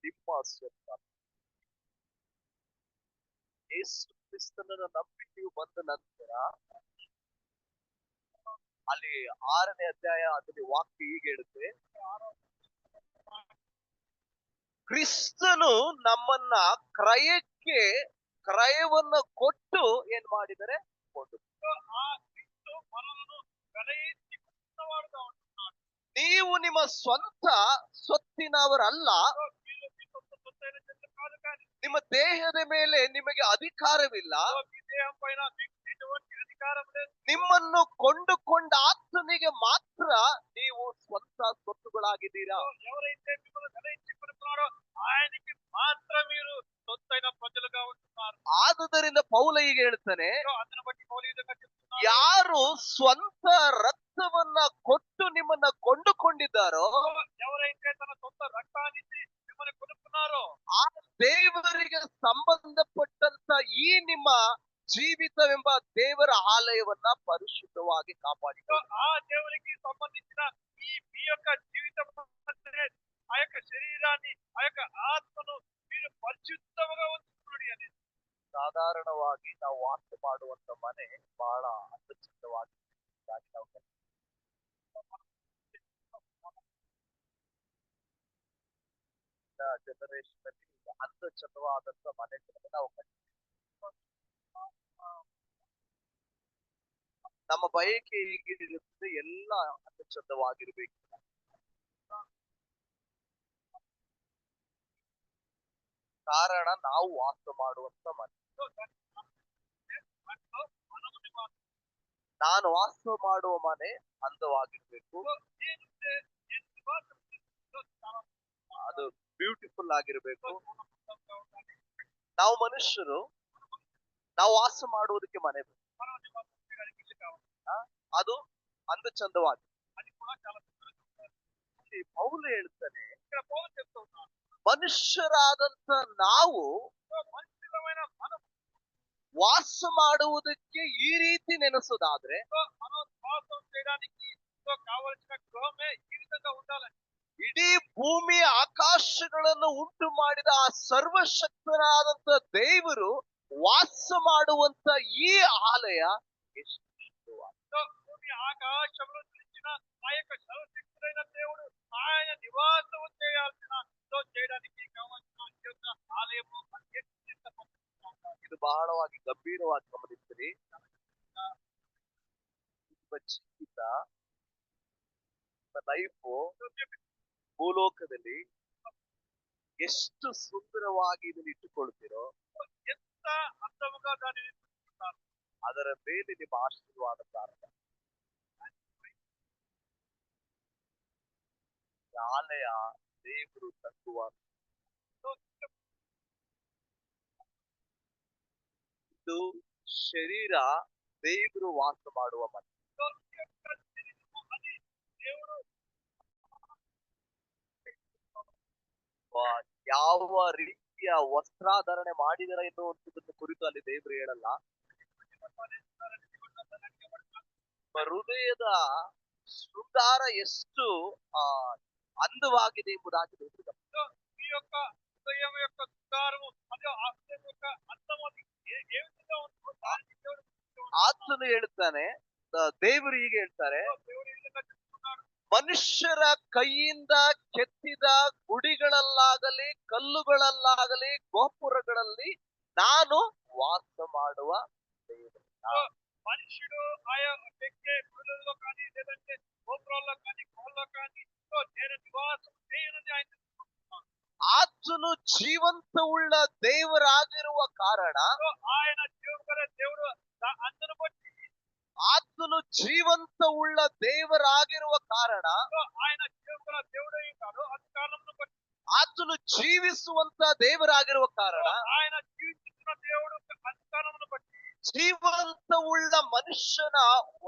ನಿಮ್ಮ ಸ್ವಂತ. ಯೇಸು ಕ್ರಿಸ್ತನನ್ನು ನಂಬಿ ನೀವು ಬಂದ ನಂತರ ಅಲ್ಲಿ 6ನೇ ಅಧ್ಯಾಯ ಅದರಲ್ಲಿ ವಾಕ್ಯ ಹೀಗೆ ಹೇಳುತ್ತೆ, ಕ್ರಿಸ್ತನು ನಮ್ಮನ್ನ ಕ್ರಯವನ್ನ ಕೊಟ್ಟು ಏನ್ ಮಾಡಿದರೆ ಕೊಂಡು. సో ఆ క్రీస్తు మనలను వెలయించి కొన్నవాడుగా ఉంటున్నాడు. ನೀವು ನಿಮ್ಮ ಸ್ವಂತ ಸೊತ್ತಿನವರಲ್ಲ. సో మీరు మీ సొంత సొత్తైన చెట్టు కాదు, కానీ ನಿಮ್ಮ ದೇಹದ ಮೇಲೆ ನಿಮಗೆ ಅಧಿಕಾರವಿಲ್ಲ. సో మీ దేహం పైన మీకు ఎటువంటి అధికారం లేదు. ನಿಮ್ಮನ್ನು ಕೊಂಡುಕೊಂಡ ಆತನಿಗೆ ಮಾತ್ರ ನೀವು ಸ್ವಂತ ಸೊತ್ತುಗಳಾಗಿದ್ದೀರಾ. సో ఎవరైతే మిమ్మల్ని వెలయించి కొనుక్కున్నారో ఆయనకి మాత్రం మీరు సొత్తైన ప్రజలుగా ఉంటున్నారు. ಆದುದರಿಂದ ಪೌಲ ಹೀಗೆ ಹೇಳ್ತಾನೆ, సో అందుని బట్టి పౌలు ఈ విధంగా చెప్తున్నారు. ಯಾರು ಸ್ವಂತ ರಕ್ತವನ್ನ ಕೊಟ್ಟು ನಿಮ್ಮನ್ನ ಕೊಂಡುಕೊಂಡಿದ್ದಾರೋ సో ఎవరైతే తన సొంత రక్తాన్ని ఇచ్చి మిమ్మల్ని కొనుక్కున్నారో ಆ ದೇವರಿಗೆ ಸಂಬಂಧಪಟ್ಟಂತ ಈ ನಿಮ್ಮ ಜೀವಿತವೆಂಬ ದೇವರ ಆಲಯವನ್ನ ಪರಿಶುದ್ಧವಾಗಿ సో ಕಾಪಾಡಿಕೊಳ್ಳಿ. ఆ దేవునికి సంబంధించిన ఈ మీ యొక్క జీవితం ఆ యొక్క శరీరాన్ని ఆ యొక్క ఆత్మను మీరు పరిశుద్ధంగా ఉంచుకోండి అని. ಸಾಧಾರಣವಾಗಿ ನಾವು ವಾಸ ಮಾಡುವಂತ ಮನೆ ಬಹಳ ಅತ್ಯುತ್ತಮವಾಗಿ ನಾವು ಜನರೇಷನ್ ಅಲ್ಲಿ ಅಂದಚಂದವಾದಂತ ಮನೆಗಳನ್ನು ನಾವು ನಮ್ಮ ಬಯಕೆ ಹೀಗಿರುತ್ತೆ, ಎಲ್ಲ ಅಂದಚಂದವಾಗಿರ್ಬೇಕು. ಕಾರಣ ನಾವು ವಾಸ ಮಾಡುವಂತ ಮನೆ. సో దాంట్లో మనము నివాసం. ನಾನು ವಾಸ ಮಾಡುವ ಮನೆ ಅಂದವಾಗಿರ್ಬೇಕು, సో నేను నివాసం చేస్తున్న చాలా ಅದು ಬ್ಯೂಟಿಫುಲ್ ಆಗಿರ್ಬೇಕು. గుణవంతంగా ఉండాలి. ನಾವು ಮನುಷ್ಯರು ನಾವು ವಾಸ ಮಾಡುವುದಕ್ಕೆ ಮನೆ ಬೇಕು. మనం నివాసం చేయడానికి ఇల్లు కావాలి. ಅದು అందచంದವಾಗಿ. అది కూడా చాలా సుందరంగా ఉండాలి. ಇಲ್ಲಿ ಪೌಲ ಹೇಳ್ತಾನೆ, ఇక్కడ పౌలు చెప్తూ ఉన్నాడు. ಮನುಷ್ಯರಾದಂತ ನಾವು సో మనుషులమైన మనం ವಾಸ ಮಾಡುವುದಕ್ಕೆ ಈ ರೀತಿ ನೆನೆಸೋದಾದ್ರೆ సో మనం నివాసం చేయడానికి సో కావలసిన గృహమే ఈ విధంగా ఉండాలి. ಇಡೀ ಭೂಮಿ ಆಕಾಶಗಳನ್ನು ಉಂಟು ಮಾಡಿದ ಆ ಸರ್ವಶಕ್ತನಾದಂತ ದೇವರು ವಾಸ ಮಾಡುವಂತ ಈ ಆಲಯ ಎಷ್ಟು సో భూమి ఆకాశంలో నిలిచిన ఆ యొక్క సర్వశక్తుడైన దేవుడు ఆయన నివాసం చేయాల్సిన సో చేయడానికి కావాల్సిన ఈ యొక్క ఆలయము ఎంత పవిత్రంగా ఉండాలి. ಇದು ಬಹಳವಾಗಿ ಗಂಭೀರವಾಗಿ ಗಮನಿಸಿರಿ. ನಿಮ್ಮ ಜೀವಿತ, ನಿಮ್ಮ ಲೈಫು ಭೂಲೋಕದಲ್ಲಿ ಎಷ್ಟು ಸುಂದರವಾಗಿ ಇದನ್ನು ಇಟ್ಟುಕೊಳ್ತೀರೋ ఎంత అందముగా దానిని చూస్తున్నారు. ಅದರ ಮೇಲೆ ನಿಮ್ಮ ಆಶೀರ್ವಾದ ಕಾರಣ. ಈ ಆಲಯ ದೇವರು ತಂಗುವ, సో ಇದು ಶರೀರ ದೇವರು ವಾಸ ಮಾಡುವ ಮನೆ. సో ఈ యొక్క శరీరము అది దేవుడు ಯಾವ ರೀತಿಯ ವಸ್ತ್ರಾಧರಣೆ ಮಾಡಿದರ ಎನ್ನುವಂಥದ್ದನ್ನು ಕುರಿತು ಅಲ್ಲಿ ದೇವರು ಹೇಳಲ್ಲ. ನಿಮ್ಮ ಹೃದಯದ ಶೃಂಗಾರ ಎಷ್ಟು ಅಂದವಾಗಿದೆ ಎಂಬುದಾಗಿ ದೇವರು సో ఈ యొక్క హృదయం యొక్క శృంగారము అది ఆ హృదయం యొక్క అందం అది ఏ విధంగా ఉందో దానికి దేవుడు ಆತನು ಹೇಳ್ತಾನೆ, ದೇವರು ಹೀಗೆ ಹೇಳ್ತಾರೆ, దేవుడు ఈ విధంగా చెప్తున్నాడు. ಮನುಷ್ಯರ ಕೈಯಿಂದ ಕೆತ್ತಿದ ಗುಡಿಗಳಲ್ಲಾಗಲಿ ಕಲ್ಲುಗಳಲ್ಲಾಗಲಿ ಗೋಪುರಗಳಲ್ಲಿ ನಾನು ವಾಸ ಮಾಡುವ ದೇವರು. మనుషుడు ఆయా వ్యక్తి గుడులలో కానీ లేదంటే గోపురాల్లో కానీ కోళ్ళలో కానీ నేను నివాసం చేయనని ఆయన చెప్తున్నాడు. ಆತನು ಜೀವಂತವುಳ್ಳ ದೇವರಾಗಿರುವ ಕಾರಣ, ఆయన జీవగల దేవుడు అందరూ బట్టి ಆತನು ಜೀವಂತವುಳ್ಳ ದೇವರಾಗಿರುವ ಕಾರಣ, ఆయన జీవగల దేవుడై ఉన్నాడు. అది కారణమును బట్టి ಆತನು ಜೀವಿಸುವಂತ ದೇವರಾಗಿರುವ ಕಾರಣ, ఆయన జీవిస్తున్న దేవుడు అది కారణమును బట్టి ಜೀವಂತವುಳ್ಳ ಮನುಷ್ಯನ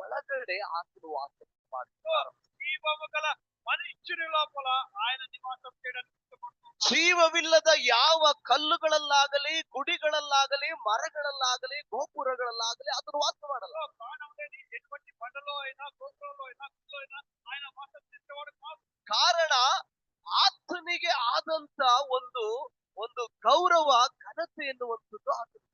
ಒಳಗಡೆ ಆತನು ವಾಸ ಮಾಡ್ತಾರೆ. జీవము గల మనుష్యుని లోపల ఆయన నివాసం చేయడానికి ఇష్టపడుతున్నాడు. ಜೀವವಿಲ್ಲದ ಯಾವ ಕಲ್ಲುಗಳಲ್ಲಾಗಲಿ ಗುಡಿಗಳಲ್ಲಾಗಲಿ ಮರಗಳಲ್ಲಾಗಲಿ ಗೋಪುರಗಳಲ್ಲಾಗಲಿ ಅದನ್ನು ವಾಸ ಮಾಡಲ್ಲ. ప్రాణం లేని ఎటువంటి బండలో అయినా గోపురంలో అయినా గుడిలో అయినా ఆయన వాసం చేసేవాడు కాదు. ಕಾರಣ ಆತನಿಗೆ ಆದಂತ ಒಂದು ಒಂದು ಗೌರವ ಘನತೆ ಎನ್ನುವಂಥದ್ದು ಆತನಿಗೆ.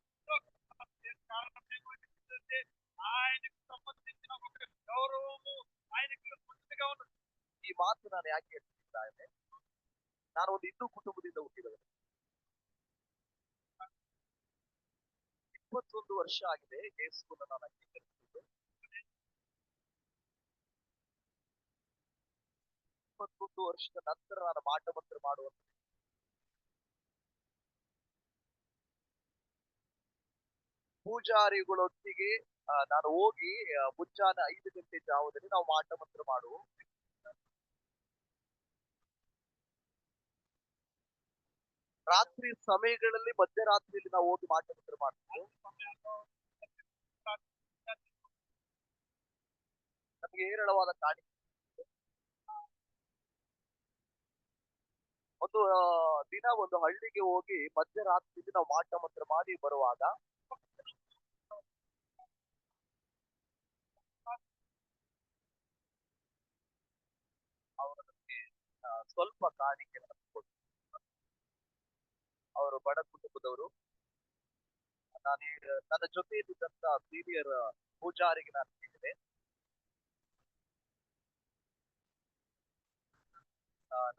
కారణం ఏమంటే ఆయనకు సంబంధించిన ఒక గౌరవము ఆయనకి పూర్తిగా ఉన్నది. ಈ ಮಾತು ನಾನು ಯಾಕೆ ಹೇಳ್ತಿದ್ದ ಇದ್ದೇನೆ? ನಾನು ಒಂದು ಹಿಂದೂ ಕುಟುಂಬದಿಂದ ಹುಟ್ಟಿದವನು. 21 ವರ್ಷ ಆಗಿದೆ ಯೇಸುವನ್ನು ನಾನು ಅಂಗೀಕರಿಸಿದ್ದು. 21 ವರ್ಷದ ನಂತರ ನಾನು ಮಾಟ ಮಂತ್ರ ಮಾಡುವಂತ ಪೂಜಾರಿಗಳೊಟ್ಟಿಗೆ ನಾನು ಹೋಗಿ ಮುಂಜಾನೆ 5 ಗಂಟೆ ಜಾವದಲ್ಲಿ ನಾವು ಮಾಟ ಮಂತ್ರ ಮಾಡುವ. ರಾತ್ರಿ ಸಮಯಗಳಲ್ಲಿ ಮಧ್ಯರಾತ್ರಿಯಲ್ಲಿ ನಾವು ಹೋಗಿ ಮಾಟ ಮಂತ್ರ ಮಾಡ್ತೀವಿ. ನಮಗೆ ಹೇರಳವಾದ ಕಾಣಿಕೆ. ಒಂದು ದಿನ ಒಂದು ಹಳ್ಳಿಗೆ ಹೋಗಿ ಮಧ್ಯರಾತ್ರಿಯಲ್ಲಿ ನಾವು ಮಾಟ ಮಂತ್ರ ಮಾಡಿ ಬರುವಾಗ ಅವರು ನಮಗೆ ಸ್ವಲ್ಪ ಕಾಣಿಕೆ ಕೊಟ್ಟು, ಅವರು ಬಡ ಕುಟುಂಬದವರು. ನನ್ನ ಜೊತೆಯಲ್ಲಿದ್ದಂತ ಸೀನಿಯರ್ ಪೂಜಾರಿಗೆ ನಾನು ಹೇಳಿದೆ,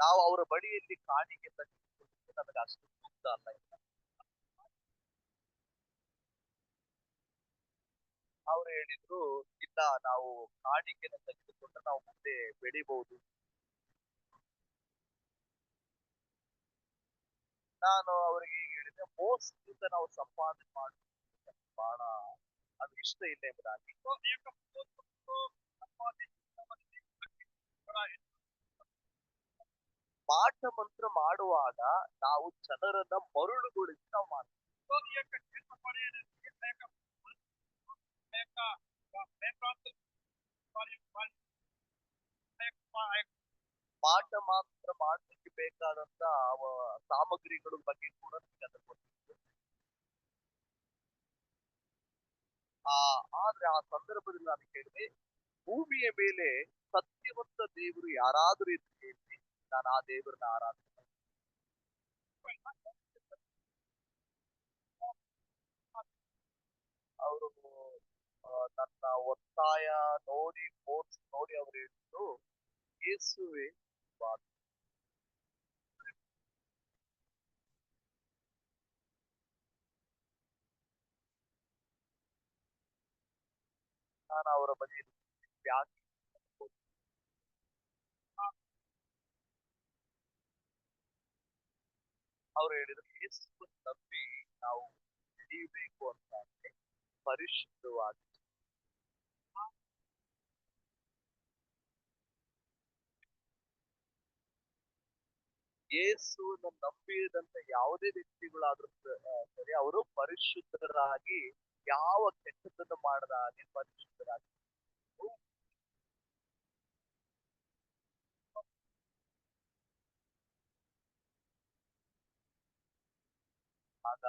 ನಾವು ಅವರ ಬಳಿಯಲ್ಲಿ ಕಾಣಿಕೆ ತೆಗೆದುಕೊಳ್ಳಿಕ್ಕೆ ನಮಗೆ ಅಷ್ಟು ಸೂಕ್ತ ಅಲ್ಲ. ಅವ್ರು ಹೇಳಿದ್ರು, ಇಲ್ಲ ನಾವು ಕಾಣಿಕೆನ ತೆಗೆದುಕೊಂಡ್ರೆ ನಾವು ಮುಂದೆ ಬೆಳಿಬಹುದು. ನಾನು ಅವರಿಗೆ ಹೀಗೆ ಹೇಳಿದೆ, ಮೋಸದಿಂದ ನಾವು ಸಂಪಾದನೆ ಮಾಡೋದು ಬಹಳ ಅದು ಇಷ್ಟ ಇಲ್ಲ ಎಂಬುದಾಗಿ. ಮಾಟ ಮಂತ್ರ ಮಾಡುವಾಗ ನಾವು ಜನರನ್ನ ಮರುಳುಗೊಳಿಸಿ ನಾವು ಮಾಡ್ತೀವಿ. ಮಾಟ ಮಂತ್ರ ಮಾಡಲಿಕ್ಕೆ ಬೇಕಾದಂತ ಸಾಮಗ್ರಿಗಳ ಬಗ್ಗೆ ಕೂಡ ನಮಗೆ ಅದರ ಗೊತ್ತಿತ್ತು. ಆದ್ರೆ ಆ ಸಂದರ್ಭದಲ್ಲಿ ನಾನು ಕೇಳಿದೆ, ಭೂಮಿಯ ಮೇಲೆ ಸತ್ಯವಂತ ದೇವರು ಯಾರಾದರೂ ಇದ್ದು ಹೇಳಿ, ನಾನು ಆ ದೇವರನ್ನ ಆರಾಧನೆ ಅವರು ನನ್ನ ಒತ್ತಾಯ ನೋಡಿ ಫೋರ್ಸ್ ನೋಡಿ ಅವರು ಹೇಳಿದ್ರು, ಯೇಸುವೆ ವಾದ. ನಾನು ಅವರ ಬಳಿಯಲ್ಲಿ ಯಾಕೆ ಅವರು ಹೇಳಿದ್ರು, ಯೇಸು ನಂಬಿ ನಾವು ತಿಳಿಯಬೇಕು ಅಂತ ಪರಿಶುದ್ಧವಾಗಿ ಯೇಸುವನ್ನು ನಂಬಿದಂತ ಯಾವುದೇ ವ್ಯಕ್ತಿಗಳಾದ್ರೂ ಸರಿ, ಅವರು ಪರಿಶುದ್ಧರಾಗಿ ಯಾವ ಕೆಟ್ಟದನ್ನು ಮಾಡದ ಹಾಗೆ ಪರಿಶುದ್ಧರಾಗಿ. ಆಗ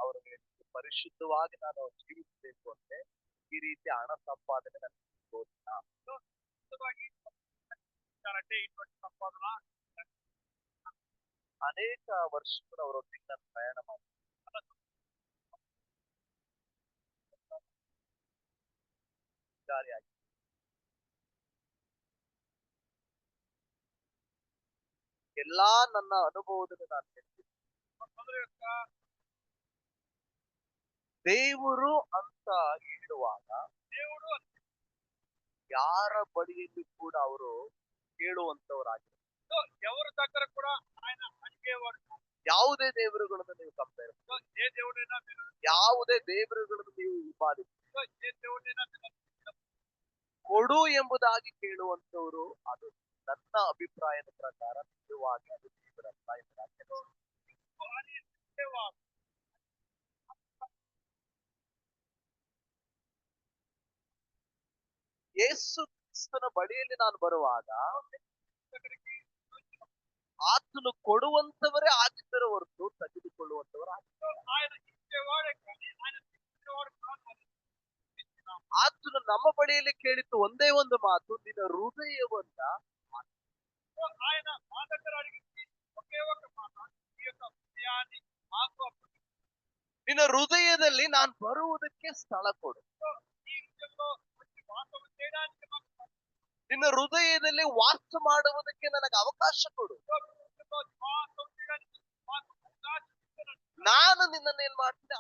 ಅವ್ರಿಗೆ ಪರಿಶುದ್ಧವಾಗಿ ನಾನು ಜೀವಿಸಬೇಕು ಅಂದ್ರೆ ಈ ರೀತಿ ಹಣ ಸಂಪಾದನೆ ನನಗೆ ಅನೇಕ ವರ್ಷಗಳು ಅವರೊಂದಿಗೆ ನಾನು ಪ್ರಯಾಣ ಮಾಡಿ ಜಾರಿಯಾಗಿದೆ. ಎಲ್ಲಾ ನನ್ನ ಅನುಭವದಲ್ಲಿ ನಾನು ಹೇಳ್ತೀನಿ, Father యొక్క ದೇವರು ಅಂತ ಹೇಳುವಾಗ దేవుడు అని ಯಾರ ಬಳಿಯಲ್ಲಿ ಕೂಡ ಅವರು ಕೇಳುವಂತವರಾಗಿದ್ದಾರೆ. సో ఎవరి దగ్గర కూడా ఆయన అడిగేవాడు కాదు. ಯಾವುದೇ ದೇವರುಗಳನ್ನು ನೀವು ಕಂಪೇರ್, సో ఏ దేవుడైనా మీరు ಯಾವುದೇ ದೇವರುಗಳನ್ನು ನೀವು ಹಿಂಬಾಲಿಸಿ, సో ఏ దేవుడైనా మీరు ಕೊಡು ಎಂಬುದಾಗಿ ಕೇಳುವಂತವರು, ಅದು ನನ್ನ ಅಭಿಪ್ರಾಯದ ಪ್ರಕಾರ ನಿಜವಾಗಿ ಅದು ದೇವರಲ್ಲ ಎಂಬುದಾಗಿ అని అడిగేవాడు. ಯೇಸು ಕ್ರಿಸ್ತನ ಬಳಿಯಲ್ಲಿ ನಾನು ಬರುವಾಗ దగ్గరికి ಆತನು ಕೊಡುವಂತವರೇ ಆಗಿದ್ದರೆ ಹೊರತು ತೆಗೆದುಕೊಳ್ಳುವಂತವರು సో ఆయన ఇచ్చేవాడే కానీ ఆయన తీసుకునేవాడు కాదు అని ఇచ్చినాం. ಆತನು ನಮ್ಮ ಬಳಿಯಲ್ಲಿ ಕೇಳಿದ್ದು ಒಂದೇ ಒಂದು ಮಾತು, ನಿನ್ನ ಹೃದಯವನ್ನ సో ఆయన మా దగ్గర అడిగింది ఒకే ఒక మాట, ఈ యొక్క విషయాన్ని మాకు అప్పగించు. ನಿನ್ನ ಹೃದಯದಲ್ಲಿ ನಾನು ಬರುವುದಕ್ಕೆ ಸ್ಥಳ ಕೊಡು, సో ఈ విషయంలో వచ్చి వాసం చేయడానికి మాకు ನಿನ್ನ ಹೃದಯದಲ್ಲಿ ವಾಸ ಮಾಡುವುದಕ್ಕೆ ನನಗೆ ಅವಕಾಶ ಕೊಡು. సో ఈ విషయంలో వాసం చేయడానికి మాకు అవకాశం ఇస్తున్నాడు. ನಾನು ನಿನ್ನನ್ನು ಏನ್ ಮಾಡ್ತೀನಿ,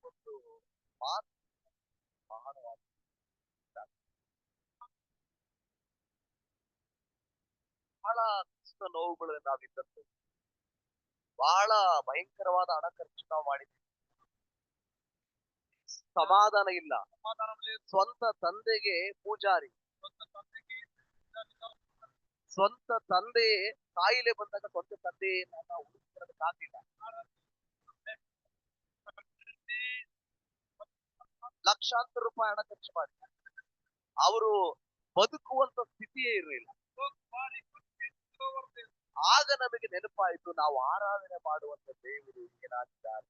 ಒಂದು ಮಾತು ಮಹಾನವಾದ ಬಹಳ ಕಷ್ಟ ನೋವುಗಳಲ್ಲಿ ನಾವಿದ್ದದ್ದು, ಬಹಳ ಭಯಂಕರವಾದ ಹಣ ಖರ್ಚು ನಾವು ಮಾಡಿದ್ವಿ, ಸಮಾಧಾನ ಇಲ್ಲ, సమాధానం లేదు. ಸ್ವಂತ ತಂದೆಗೆ ಪೂಜಾರಿ, సొంత తండ్రికి ಸ್ವಂತ ತಂದೆ ಕಾಯಿಲೆ ಬಂದಾಗ ಸ್ವಂತ ತಂದೆ ಉಳಿಸ್ಕೊಳ್ಳೋದಕ್ಕಾಗಿಲ್ಲ, ಲಕ್ಷಾಂತರ ರೂಪಾಯಿ ಹಣ ಖರ್ಚು ಮಾಡಿ ಅವರು ಬದುಕುವಂತ ಸ್ಥಿತಿಯೇ ಇರಲಿಲ್ಲ. సో వారి పరిస్థితిలో ಆಗ ನಮಗೆ ನೆನಪಾಯಿತು, ನಾವು ಆರಾಧನೆ ಮಾಡುವಂತ ದೇವರು ಏನಾಗಿದ್ದಾರೆ.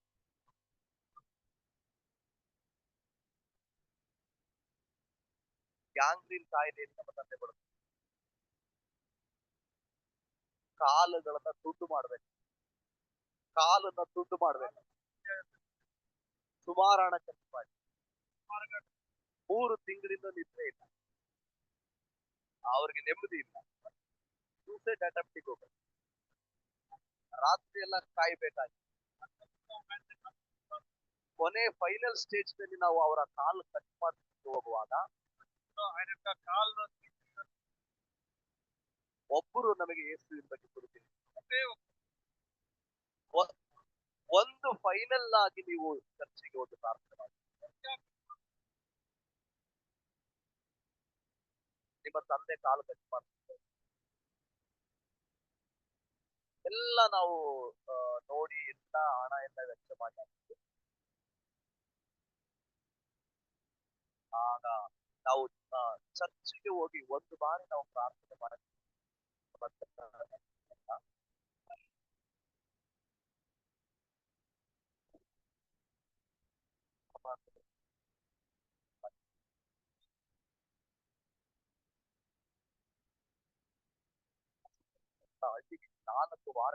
ಗ್ಯಾಂಗ್ರೀನ್ ಕಾಯಿಲೆಯಲ್ಲಿ ನಮ್ಮ ತಂದೆ ಬರುತ್ತೆ, ಕಾಲುಗಳನ್ನ ತುಂಡು ಮಾಡ್ಬೇಕು, ಕಾಲನ್ನ ತುಂಡು ಮಾಡ್ಬೇಕು, ಸುಮಾರು ಹಣ ಖರ್ಚು ಮಾಡಿ 3 ತಿಂಗಳಿಂದ ನಿದ್ರೆ ಇಲ್ಲ, ಅವ್ರಿಗೆ ನೆಮ್ಮದಿ ಇಲ್ಲ, ಸೂಸೈಡ್ ಅಟೆಂಪ್ಟಿಗೆ ಹೋಗ್ಬೇಕು, ರಾತ್ರಿ ಎಲ್ಲ ಕಾಯ್ಬೇಕಾಗಿ, ಕೊನೆ ಫೈನಲ್ ಸ್ಟೇಜ್ ನಲ್ಲಿ ನಾವು ಅವರ ಕಾಲು ಕಟ್ ಮಾಡ್ಕೊಂಡು ಹೋಗುವಾಗ ఆయన యొక్క కాళ్ళను ಒಬ್ಬರು ನಮಗೆ ಯೇಸುವಿನ ಬಗ್ಗೆ ಗುರುತಿಲ್ಲ. ఒకే ಒಂದು ಫೈನಲ್ ಆಗಿ ನೀವು ಚರ್ಚಿಗೆ ಒಂದು ಪ್ರಾರ್ಥನೆ ಮಾಡಿ, ನಿಮ್ಮ ತಂದೆ ಕಾಲು ಕಟ್ ಮಾಡ್ತಾರೆ ಎಲ್ಲ ನಾವು ನೋಡಿ ಎಲ್ಲ ಹಣ ಎಲ್ಲ ವೆಚ್ಚ ಮಾಡಿ ಹಾಕ್ತೀವಿ. ಆಗ ನಾವು ಚರ್ಚಿಗೆ ಹೋಗಿ ಒಂದು ಬಾರಿ ನಾವು ಪ್ರಾರ್ಥನೆ ಮಾಡಿ ಹಳ್ಳಿಗೆ 4 ವಾರ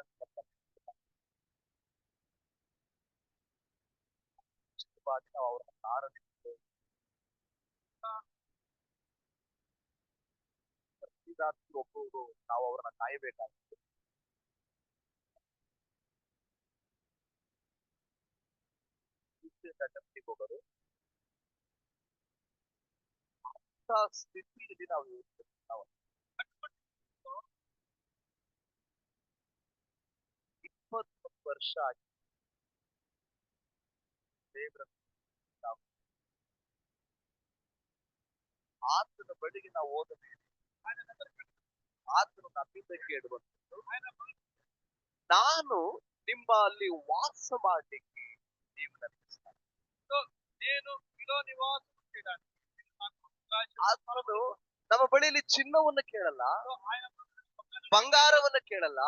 ನಾವು ಅವರ ಕಾರಲ್ಲಿ ಪ್ರತಿದಾತ್ರಿ ಒಬ್ಬರು ನಾವು ಅವರನ್ನ ಕಾಯಬೇಕಾಗಿತ್ತು. ಹೋಗೋರು ಅಂತ ಸ್ಥಿತಿಯಲ್ಲಿ ನಾವು ಇರ್ತೀವಿ. ನಾವು 20 ವರ್ಷ ಆಗಿ ದೇವರ ನಾವು ಆತನ ಬಳಿಗೆ ನಾವು ಓದಬೇಕು, ಆತನ ನಮ್ಮಿಂದ ಕೇಳುವಂಥದ್ದು, ನಾನು ನಿಮ್ಮಲ್ಲಿ ವಾಸ ಮಾಡಲಿಕ್ಕೆ ನೀವು ನನಗೆ ಸಾಕು. నేను మీలో నివాసం చేయడానికి ಆತನು ನಮ್ಮ ಬಳಿಯಲ್ಲಿ ಚಿನ್ನವನ್ನು ಕೇಳಲ್ಲ, ఆయన ಬಂಗಾರವನ್ನು ಕೇಳಲ್ಲ,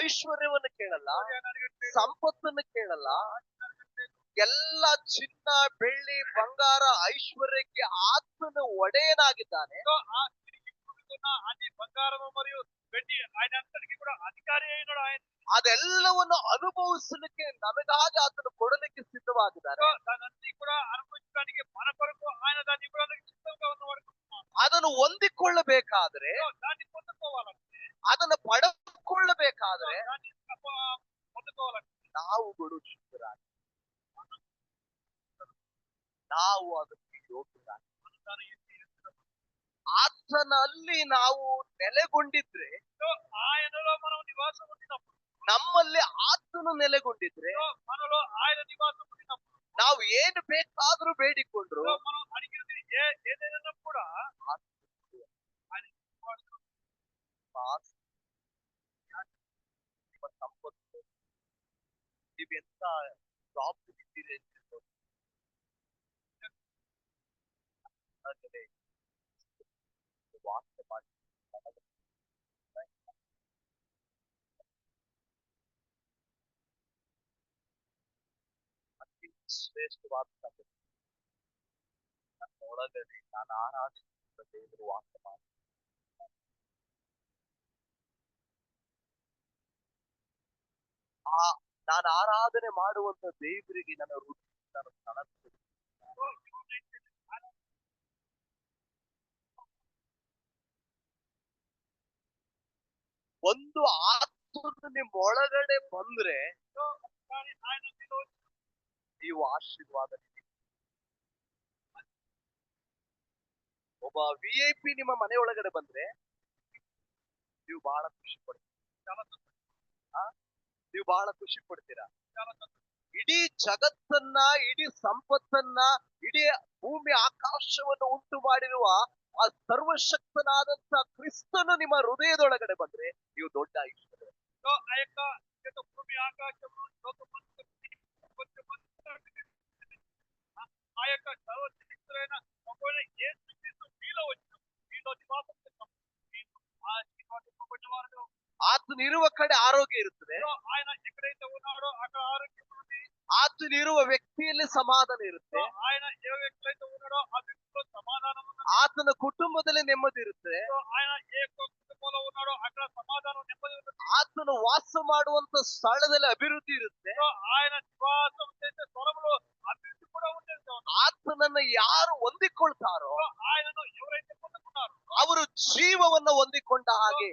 ಐಶ್ವರ್ಯವನ್ನು ಕೇಳಲ್ಲ, ಸಂಪತ್ತನ್ನು ಕೇಳಲ್ಲ. ಎಲ್ಲ ಚಿನ್ನ ಬೆಳ್ಳಿ ಬಂಗಾರ ಐಶ್ವರ್ಯಕ್ಕೆ ಆತನು ಒಡೆಯನಾಗಿದ್ದಾನೆ. ఉన్న అన్ని బంగారము మరియు వెండి ఆయన అంతటికి కూడా అధికారి అయినాడు ఆయన. ಅದೆಲ್ಲವನ್ನು ಅನುಭವಿಸಲಿಕ್ಕೆ ನಮಗಾಗಿ ಆತನು ಕೊಡಲಿಕ್ಕೆ ಸಿದ್ಧವಾಗಿದ್ದಾನೆ. దాన్ని కూడా అనుభవించడానికి మన కొరకు ఆయన దాన్ని ఇవ్వడానికి సిద్ధంగా ఉన్నవాడు. ಅದನ್ನು ಹೊಂದಿಕೊಳ್ಳಬೇಕಾದ್ರೆ, దాన్ని పొందుకోవాలంటే, ಅದನ್ನು ಪಡೆದುಕೊಳ್ಳಬೇಕಾದ್ರೆ దాన్ని పొందుకోవాలంటే ನಾವುಗಳು ಶುದ್ಧರಾಗಿ, ನಾವು ಅದಕ್ಕೆ ಯೋಗ್ಯರಾಗಿ, ಆತನಲ್ಲಿ ನಾವು ನೆಲೆಗೊಂಡಿದ್ರೆ, ఆయనలో మనం నివాసం ఉండినప్పుడు, ನಮ್ಮಲ್ಲಿ ಆತನು ನೆಲೆಗೊಂಡಿದ್ರೆ, మనలో ఆయన నివాసం ఉండినప్పుడు ನಾವು ಏನು ಬೇಕಾದ್ರೂ ಬೇಡಿಕೊಂಡ್ರು మనం అడిగినది ఏదైనా కూడా ఆయన ಸಂಪತ್ತು ನೀವೆಂತ ಜಾಬ್ ಇದ್ದೀರಿ ವಾಸ ಮಾಡಿ ಅತಿ ಶ್ರೇಷ್ಠವಾದ ಸಂಗತಿ, ನನ್ನ ಒಳಗಡೆ ನಾನು ಆರಾಧಿಸುತ್ತ ದೇವರು ವಾಸ ಮಾಡಿ ನಾನು ಆರಾಧನೆ ಮಾಡುವಂತ ದೇವರಿಗೆ ನನ್ನ ರುಚಿ, ನನ್ನ ಸ್ಥಳ ಒಂದು ಆತ್ಮ ನಿಮ್ಮ ಒಳಗಡೆ ಬಂದ್ರೆ ನೀವು ಆಶೀರ್ವಾದ. ಒಬ್ಬ VIP ನಿಮ್ಮ ಮನೆ ಒಳಗಡೆ ಬಂದ್ರೆ ನೀವು ಬಹಳ ಖುಷಿ ಪಡ್ತೀರಾ. ನೀವು ಬಹಳ ಖುಷಿ ಪಡ್ತೀರಾ. ಇಡೀ ಜಗತ್ತನ್ನ, ಇಡೀ ಸಂಪತ್ತನ್ನ, ಇಡೀ ಭೂಮಿ ಆಕಾಶವನ್ನು ಉಂಟು ಮಾಡಿರುವ ಆ ಸರ್ವಶಕ್ತನಾದಂತ ಕ್ರಿಸ್ತನು ನಿಮ್ಮ ಹೃದಯದೊಳಗಡೆ ಬಂದ್ರೆ ನೀವು ದೊಡ್ಡ ಐಶ್ವರ್ಯ. ఆ యొక్క భూమి ఆకాశము ఆ యొక్క సర్వశక్తుడైన ఒకవేళ యేసుక్రీస్తు మీలో వచ్చిన మీలో నివాసం ఆశీర్వాదింపబడినవారుగా, ಆತನಿರುವ ಕಡೆ ಆರೋಗ್ಯ ಇರುತ್ತದೆ. ఆయన ఎక్కడైతే ఉన్నాడో అక్కడ ఆరోగ్యం ఉంది. ಆತನಿರುವ ವ್ಯಕ್ತಿಯಲ್ಲಿ ಸಮಾಧಾನ ಇರುತ್ತೆ. ఆయన ఏ వ్యక్తులైతే ఉన్నాడో ఆ వ్యక్తిలో సమాధానం ఉంది. ಆತನ ಕುಟುಂಬದಲ್ಲಿ ನೆಮ್ಮದಿ ಇರುತ್ತೆ. ఆయన ఏ కుటుంబంలో ఉన్నాడో అక్కడ సమాధానం నెమ్మది ఉంది. ಆತನು ವಾಸ ಮಾಡುವಂತ ಸ್ಥಳದಲ್ಲಿ ಅಭಿವೃದ್ಧಿ ಇರುತ್ತೆ. ఆయన నివాసం చేసే స్థలంలో అభివృద్ధి కూడా ఉంటుంది. ಆತನನ್ನ ಯಾರು ಹೊಂದಿಕೊಳ್ತಾರೋ ఆయనను ఎవరైతే పొందుకున్నారో ಅವರು ಜೀವವನ್ನು ಹೊಂದಿಕೊಂಡ ಹಾಗೆ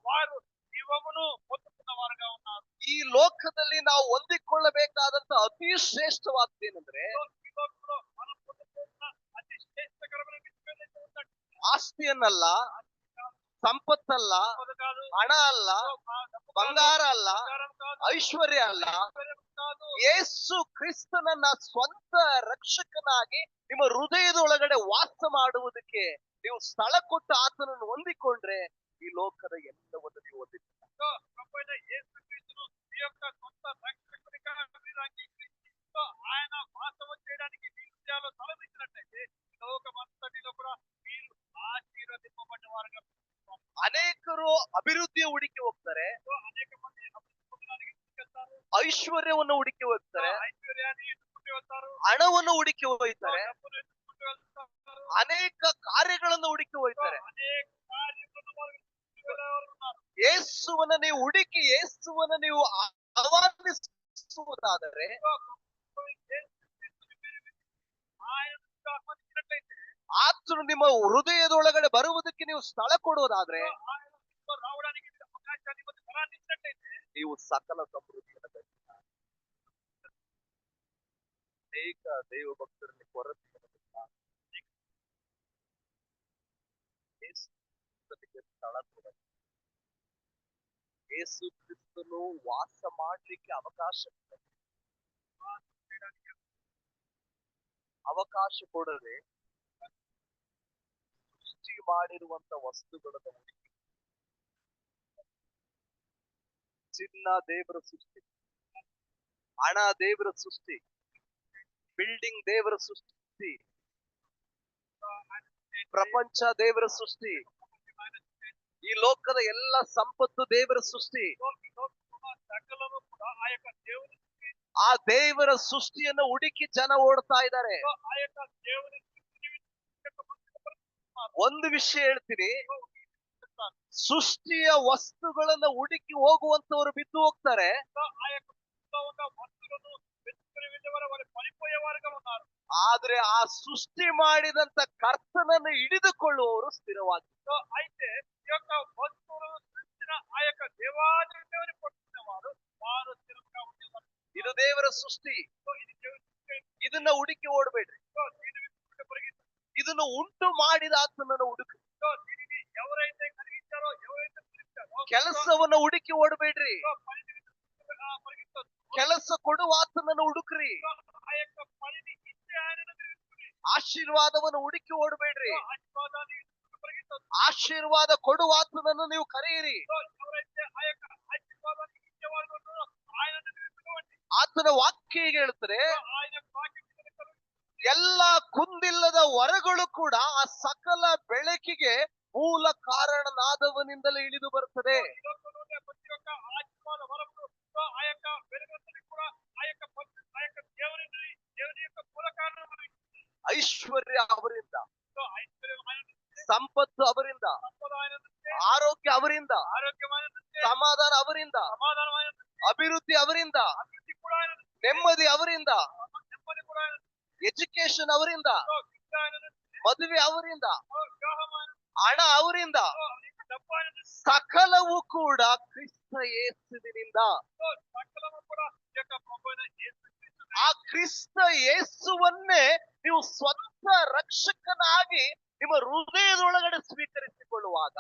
వారు జీవమును పొందుకున్న వారుగా ఉన్నారు. ಈ ಲೋಕದಲ್ಲಿ ನಾವು ಹೊಂದಿಕೊಳ್ಳಬೇಕಾದಂತ ಅತಿ ಶ್ರೇಷ್ಠವಾದ್ದೇನೆಂದ್ರೆ ఈ లోకంలో మనం పొందుకున్న అతి శ్రేష్టకరమైన విషయం ఏదైతే ఉందంటే ಆಸ್ತಿಯನ್ನಲ್ಲ, ಸಂಪತ್ತಲ್ಲ, కాదు, ಹಣ ಅಲ್ಲ, ಬಂಗಾರ ಅಲ್ಲ, ಐಶ್ವರ್ಯ ಅಲ್ಲ, ಯೇಸು ಕ್ರಿಸ್ತನನ್ನ ಸ್ವಂತ ರಕ್ಷಕನಾಗಿ ನಿಮ್ಮ ಹೃದಯದೊಳಗಡೆ ವಾಸ ಮಾಡುವುದಕ್ಕೆ ನೀವು ಸ್ಥಳ ಕೊಟ್ಟು ಆತನನ್ನು ಹೊಂದಿಕೊಂಡ್ರೆ ಈ ಲೋಕದ ಎಲ್ಲವನ್ನು ನೀವು ಹೊಂದಿದ್ದೀರಿ. ఈ యొక్క సొంత రక్షకుడిగా మీరు అంగీకరించి ఆయన వాస్తవం చేయడానికి మీ హృదయాల్లో తలమించినట్లయితే లోకమంతటిలో కూడా మీరు ఆశీర్వదింపబడిన వారుగా. ಅನೇಕರು ಅಭಿವೃದ್ಧಿಯ ಹುಡುಕಿ ಹೋಗ್ತಾರೆ, అనేక మంది అభివృద్ధి పొందడానికి తీసుకెళ్తారు, ಐಶ್ವರ್ಯವನ್ನು ಹುಡುಕಿ ಹೋಗ್ತಾರೆ, ఐశ్వర్యాన్ని ఎత్తుకుంటూ వెళ్తారు, ಹಣವನ್ನು ಹುಡುಕಿ ಹೋಗ್ತಾರೆ, డబ్బును ఎత్తుకుంటూ వెళ్తారు, ಅನೇಕ ಕಾರ್ಯಗಳನ್ನು ಹುಡುಕಿ ಹೋಗ್ತಾರೆ. అనేక కార్యములను వారు వెళ్ళేవారు ఉన్నారు. ಯೇಸುವನ್ನ ನೀವು ಹುಡುಕಿ ಯೇಸುವನ್ನ ನೀವು ಆಹ್ವಾನಿಸುವುದಾದರೆ ఆయనకు ఆహ్వానించినట్లయితే, ಆತನು ನಿಮ್ಮ ಹೃದಯದೊಳಗಡೆ ಬರುವುದಕ್ಕೆ ನೀವು ಸ್ಥಳ ಕೊಡುವುದಾದ್ರೆ ఆయనతో రావడానికి మీరు అవకాశాన్ని ಮತ್ತು వరాన్ని ఇచ్చినట్లయితే ನೀವು ಸಕಲ ಸಮೃದ್ಧಿಯನ್ನು ಗಳಿಸುತ್ತಾರೆ. ಅನೇಕ ದೇವ ಭಕ್ತರಲ್ಲಿ ಕೊರತೆ ಸ್ಥಳ ಕೊಡಬೇಕು. ಯೇಸು ಕ್ರಿಸ್ತನು ವಾಸ ಮಾಡಲಿಕ್ಕೆ ಅವಕಾಶ ಕೊಡದೆ ಸೃಷ್ಟಿ ಮಾಡಿರುವಂತ ವಸ್ತುಗಳನ್ನು ಹುಡುಕಿ, ಚಿನ್ನ ದೇವರ ಸೃಷ್ಟಿ, ಹಣ ದೇವರ ಸೃಷ್ಟಿ, ಬಿಲ್ಡಿಂಗ್ ದೇವರ ಸೃಷ್ಟಿ, ಪ್ರಪಂಚ ದೇವರ ಸೃಷ್ಟಿ, ಈ ಲೋಕದ ಎಲ್ಲ ಸಂಪತ್ತು ದೇವರ ಸೃಷ್ಟಿ. సకలము కూడా ఆ యొక్క దేవుని ಆ ದೇವರ ಸೃಷ್ಟಿಯನ್ನು ಹುಡುಕಿ ಜನ ಓಡ್ತಾ ಇದ್ದಾರೆ. ఆ యొక్క దేవుని ಒಂದು ವಿಷಯ ಹೇಳ್ತೀನಿ, ಹೋಗ್ತಾರೆ. ಸೃಷ್ಟಿಯ ವಸ್ತುಗಳನ್ನ ಹುಡುಕಿ ಹೋಗುವಂತವರು ಬಿದ್ದು ಹೋಗ್ತಾರೆ. ఆ యొక్క ఉన్న వస్తువులను వెతుకుని వెళ్ళేవారు వారు పడిపోయే వారుగా ఉన్నారు. ಆದ್ರೆ ಆ ಸೃಷ್ಟಿ ಮಾಡಿದಂತ ಕರ್ತನನ್ನು ಹಿಡಿದುಕೊಳ್ಳುವವರು ಸ್ಥಿರವಾಗಿ. అయితే ఈ యొక్క వస్తువులను సృష్టించిన ఆ యొక్క దేవాది దేవుని పట్టుకున్న వారు వారు స్థిరంగా ఉండేవారు. ಇದು ದೇವರ ಸೃಷ್ಟಿ. ఇది దేవుని సృష్టి. ಇದನ್ನ ಹುಡುಕಿ ಓಡಬೇಡ್ರಿ. దీని వెతుకుని పరిగెత్తు. ಇದನ್ನು ಉಂಟು ಮಾಡಿದ ಆತನನ್ನು ಹುಡುಕ್ರಿ. దీనిని ఎవరైతే కలిగించారో ఎవరైతే సృష్టించారో ಕೆಲಸವನ್ನ ಹುಡುಕಿ ಓಡಬೇಡ್ರಿ. పనిని పరిగెత్తొద్దు. ಕೆಲಸ ಕೊಡುವ ಆತನನ್ನು ಹುಡುಕ್ರಿ. ఆ యొక్క పనిని ఇచ్చే ఆయనను తెలుసుకుని ಆಶೀರ್ವಾದವನ್ನು ಹುಡುಕಿ ಓಡಬೇಡ್ರಿ. ఆశీర్వాదాన్ని ఇచ్చుకుంటూ పరిగెత్తొద్దు. ಆಶೀರ್ವಾದ ಕೊಡುವ ಆತನನ್ನು ನೀವು ಕರೆಯಿರಿ. ఎవరైతే ఆ యొక్క ఆశీర్వాదాన్ని ఇచ్చేవారు ఉన్నారో ఆయనను తెలుసుకోండి. ಆತನ ವಾಕ್ಯ ಹೀಗೆ ಹೇಳ್ತಾರೆ, ఆయన వాక్యం తెలుసుకోండి. ಎಲ್ಲ ಕುಂದಿಲ್ಲದ ವರಗಳು ಕೂಡ ಆ ಸಕಲ ಬೆಳಕಿಗೆ ಮೂಲ ಕಾರಣನಾದವನಿಂದಲೇ ಇಳಿದು ಬರ್ತದೆ. ఈ లోకంలో ఉండే ప్రతి ఒక్క ఆశీర్వాద వరములు ఆ యొక్క వెలుగుని కూడా ఆ యొక్క దేవుని యొక్క మూల కారణం ಐಶ್ವರ್ಯ ಅವರಿಂದ, ఐశ్వర్యం ఆయన నుంచే, ಸಂಪತ್ತು ಅವರಿಂದ, సంపద ఆయన నుంచే, ಆರೋಗ್ಯ ಅವರಿಂದ, ఆరోగ్యం ఆయన నుంచే, ಸಮಾಧಾನ ಅವರಿಂದ, సమాధానం ఆయన నుంచే, ಅಭಿವೃದ್ಧಿ ಅವರಿಂದ, అభివృద్ధి కూడా ఆయన నుంచే, ನೆಮ್ಮದಿ ಅವರಿಂದ, నెమ్మది కూడా ఆయన నుంచే, ಎಜುಕೇಶನ್ ಅವರಿಂದ, విద్య ఆయన నుంచే, ಮದುವೆ ಅವರಿಂದ, వివాహం ఆయన నుంచే, ಹಣ ಅವರಿಂದ, డబ్బు ఆయన నుంచే, ಸಕಲವೂ ಕೂಡ ಕ್ರಿಸ್ತ ಯೇಸುವಿನಿಂದ. సకలము కూడా ఈ యొక్క ప్రభువైన యేసు క్రీస్తునే. ಆ ಕ್ರಿಸ್ತ ಯೇಸುವನ್ನೇ ನೀವು ಸ್ವಂತ ರಕ್ಷಕನಾಗಿ ನಿಮ್ಮ ಹೃದಯದೊಳಗಡೆ ಸ್ವೀಕರಿಸಿಕೊಳ್ಳುವಾಗ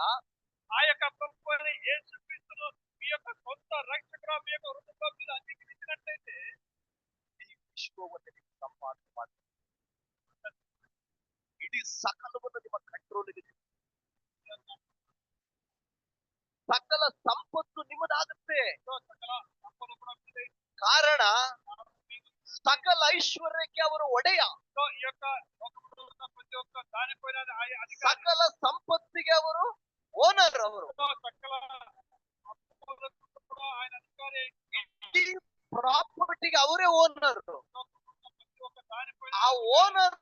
ఆ యొక్క ప్రభువైన యేసు క్రీస్తును మీ యొక్క సొంత రక్షకుడు మీ యొక్క హృదయంలో మీరు అంగీకరించినట్లయితే ಈ ವಿಶ್ವವನ್ನು ನೀವು ಸಂಪಾದನೆ ಮಾಡಿ ಇಡೀ ಸಕಲವನ್ನು ನಿಮ್ಮ ಕಂಟ್ರೋಲಿಗೆ ಸಕಲ ಸಂಪತ್ತು ನಿಮ್ಮದಾಗುತ್ತೆ. సకల సంపద కూడా మీదే. ಕಾರಣ ಸಕಲ ಐಶ್ವರ್ಯಕ್ಕೆ ಅವರು ಒಡೆಯ, ఈ యొక్క లోకంలో ఉన్న ప్రతి ఒక్క దానిపైన అధికారి, ಸಕಲ ಸಂಪತ್ತಿಗೆ ಅವರು ಓನರ್. ಅವರು సకల సంపదలకు కూడా ఆయన అధికారి. ಈ ಪ್ರಾಪರ್ಟಿಗೆ ಅವರೇ ಓನರ್. లోకంలో ఉన్న ప్రతి ఒక్క దానిపైన ಆ ಓನರ್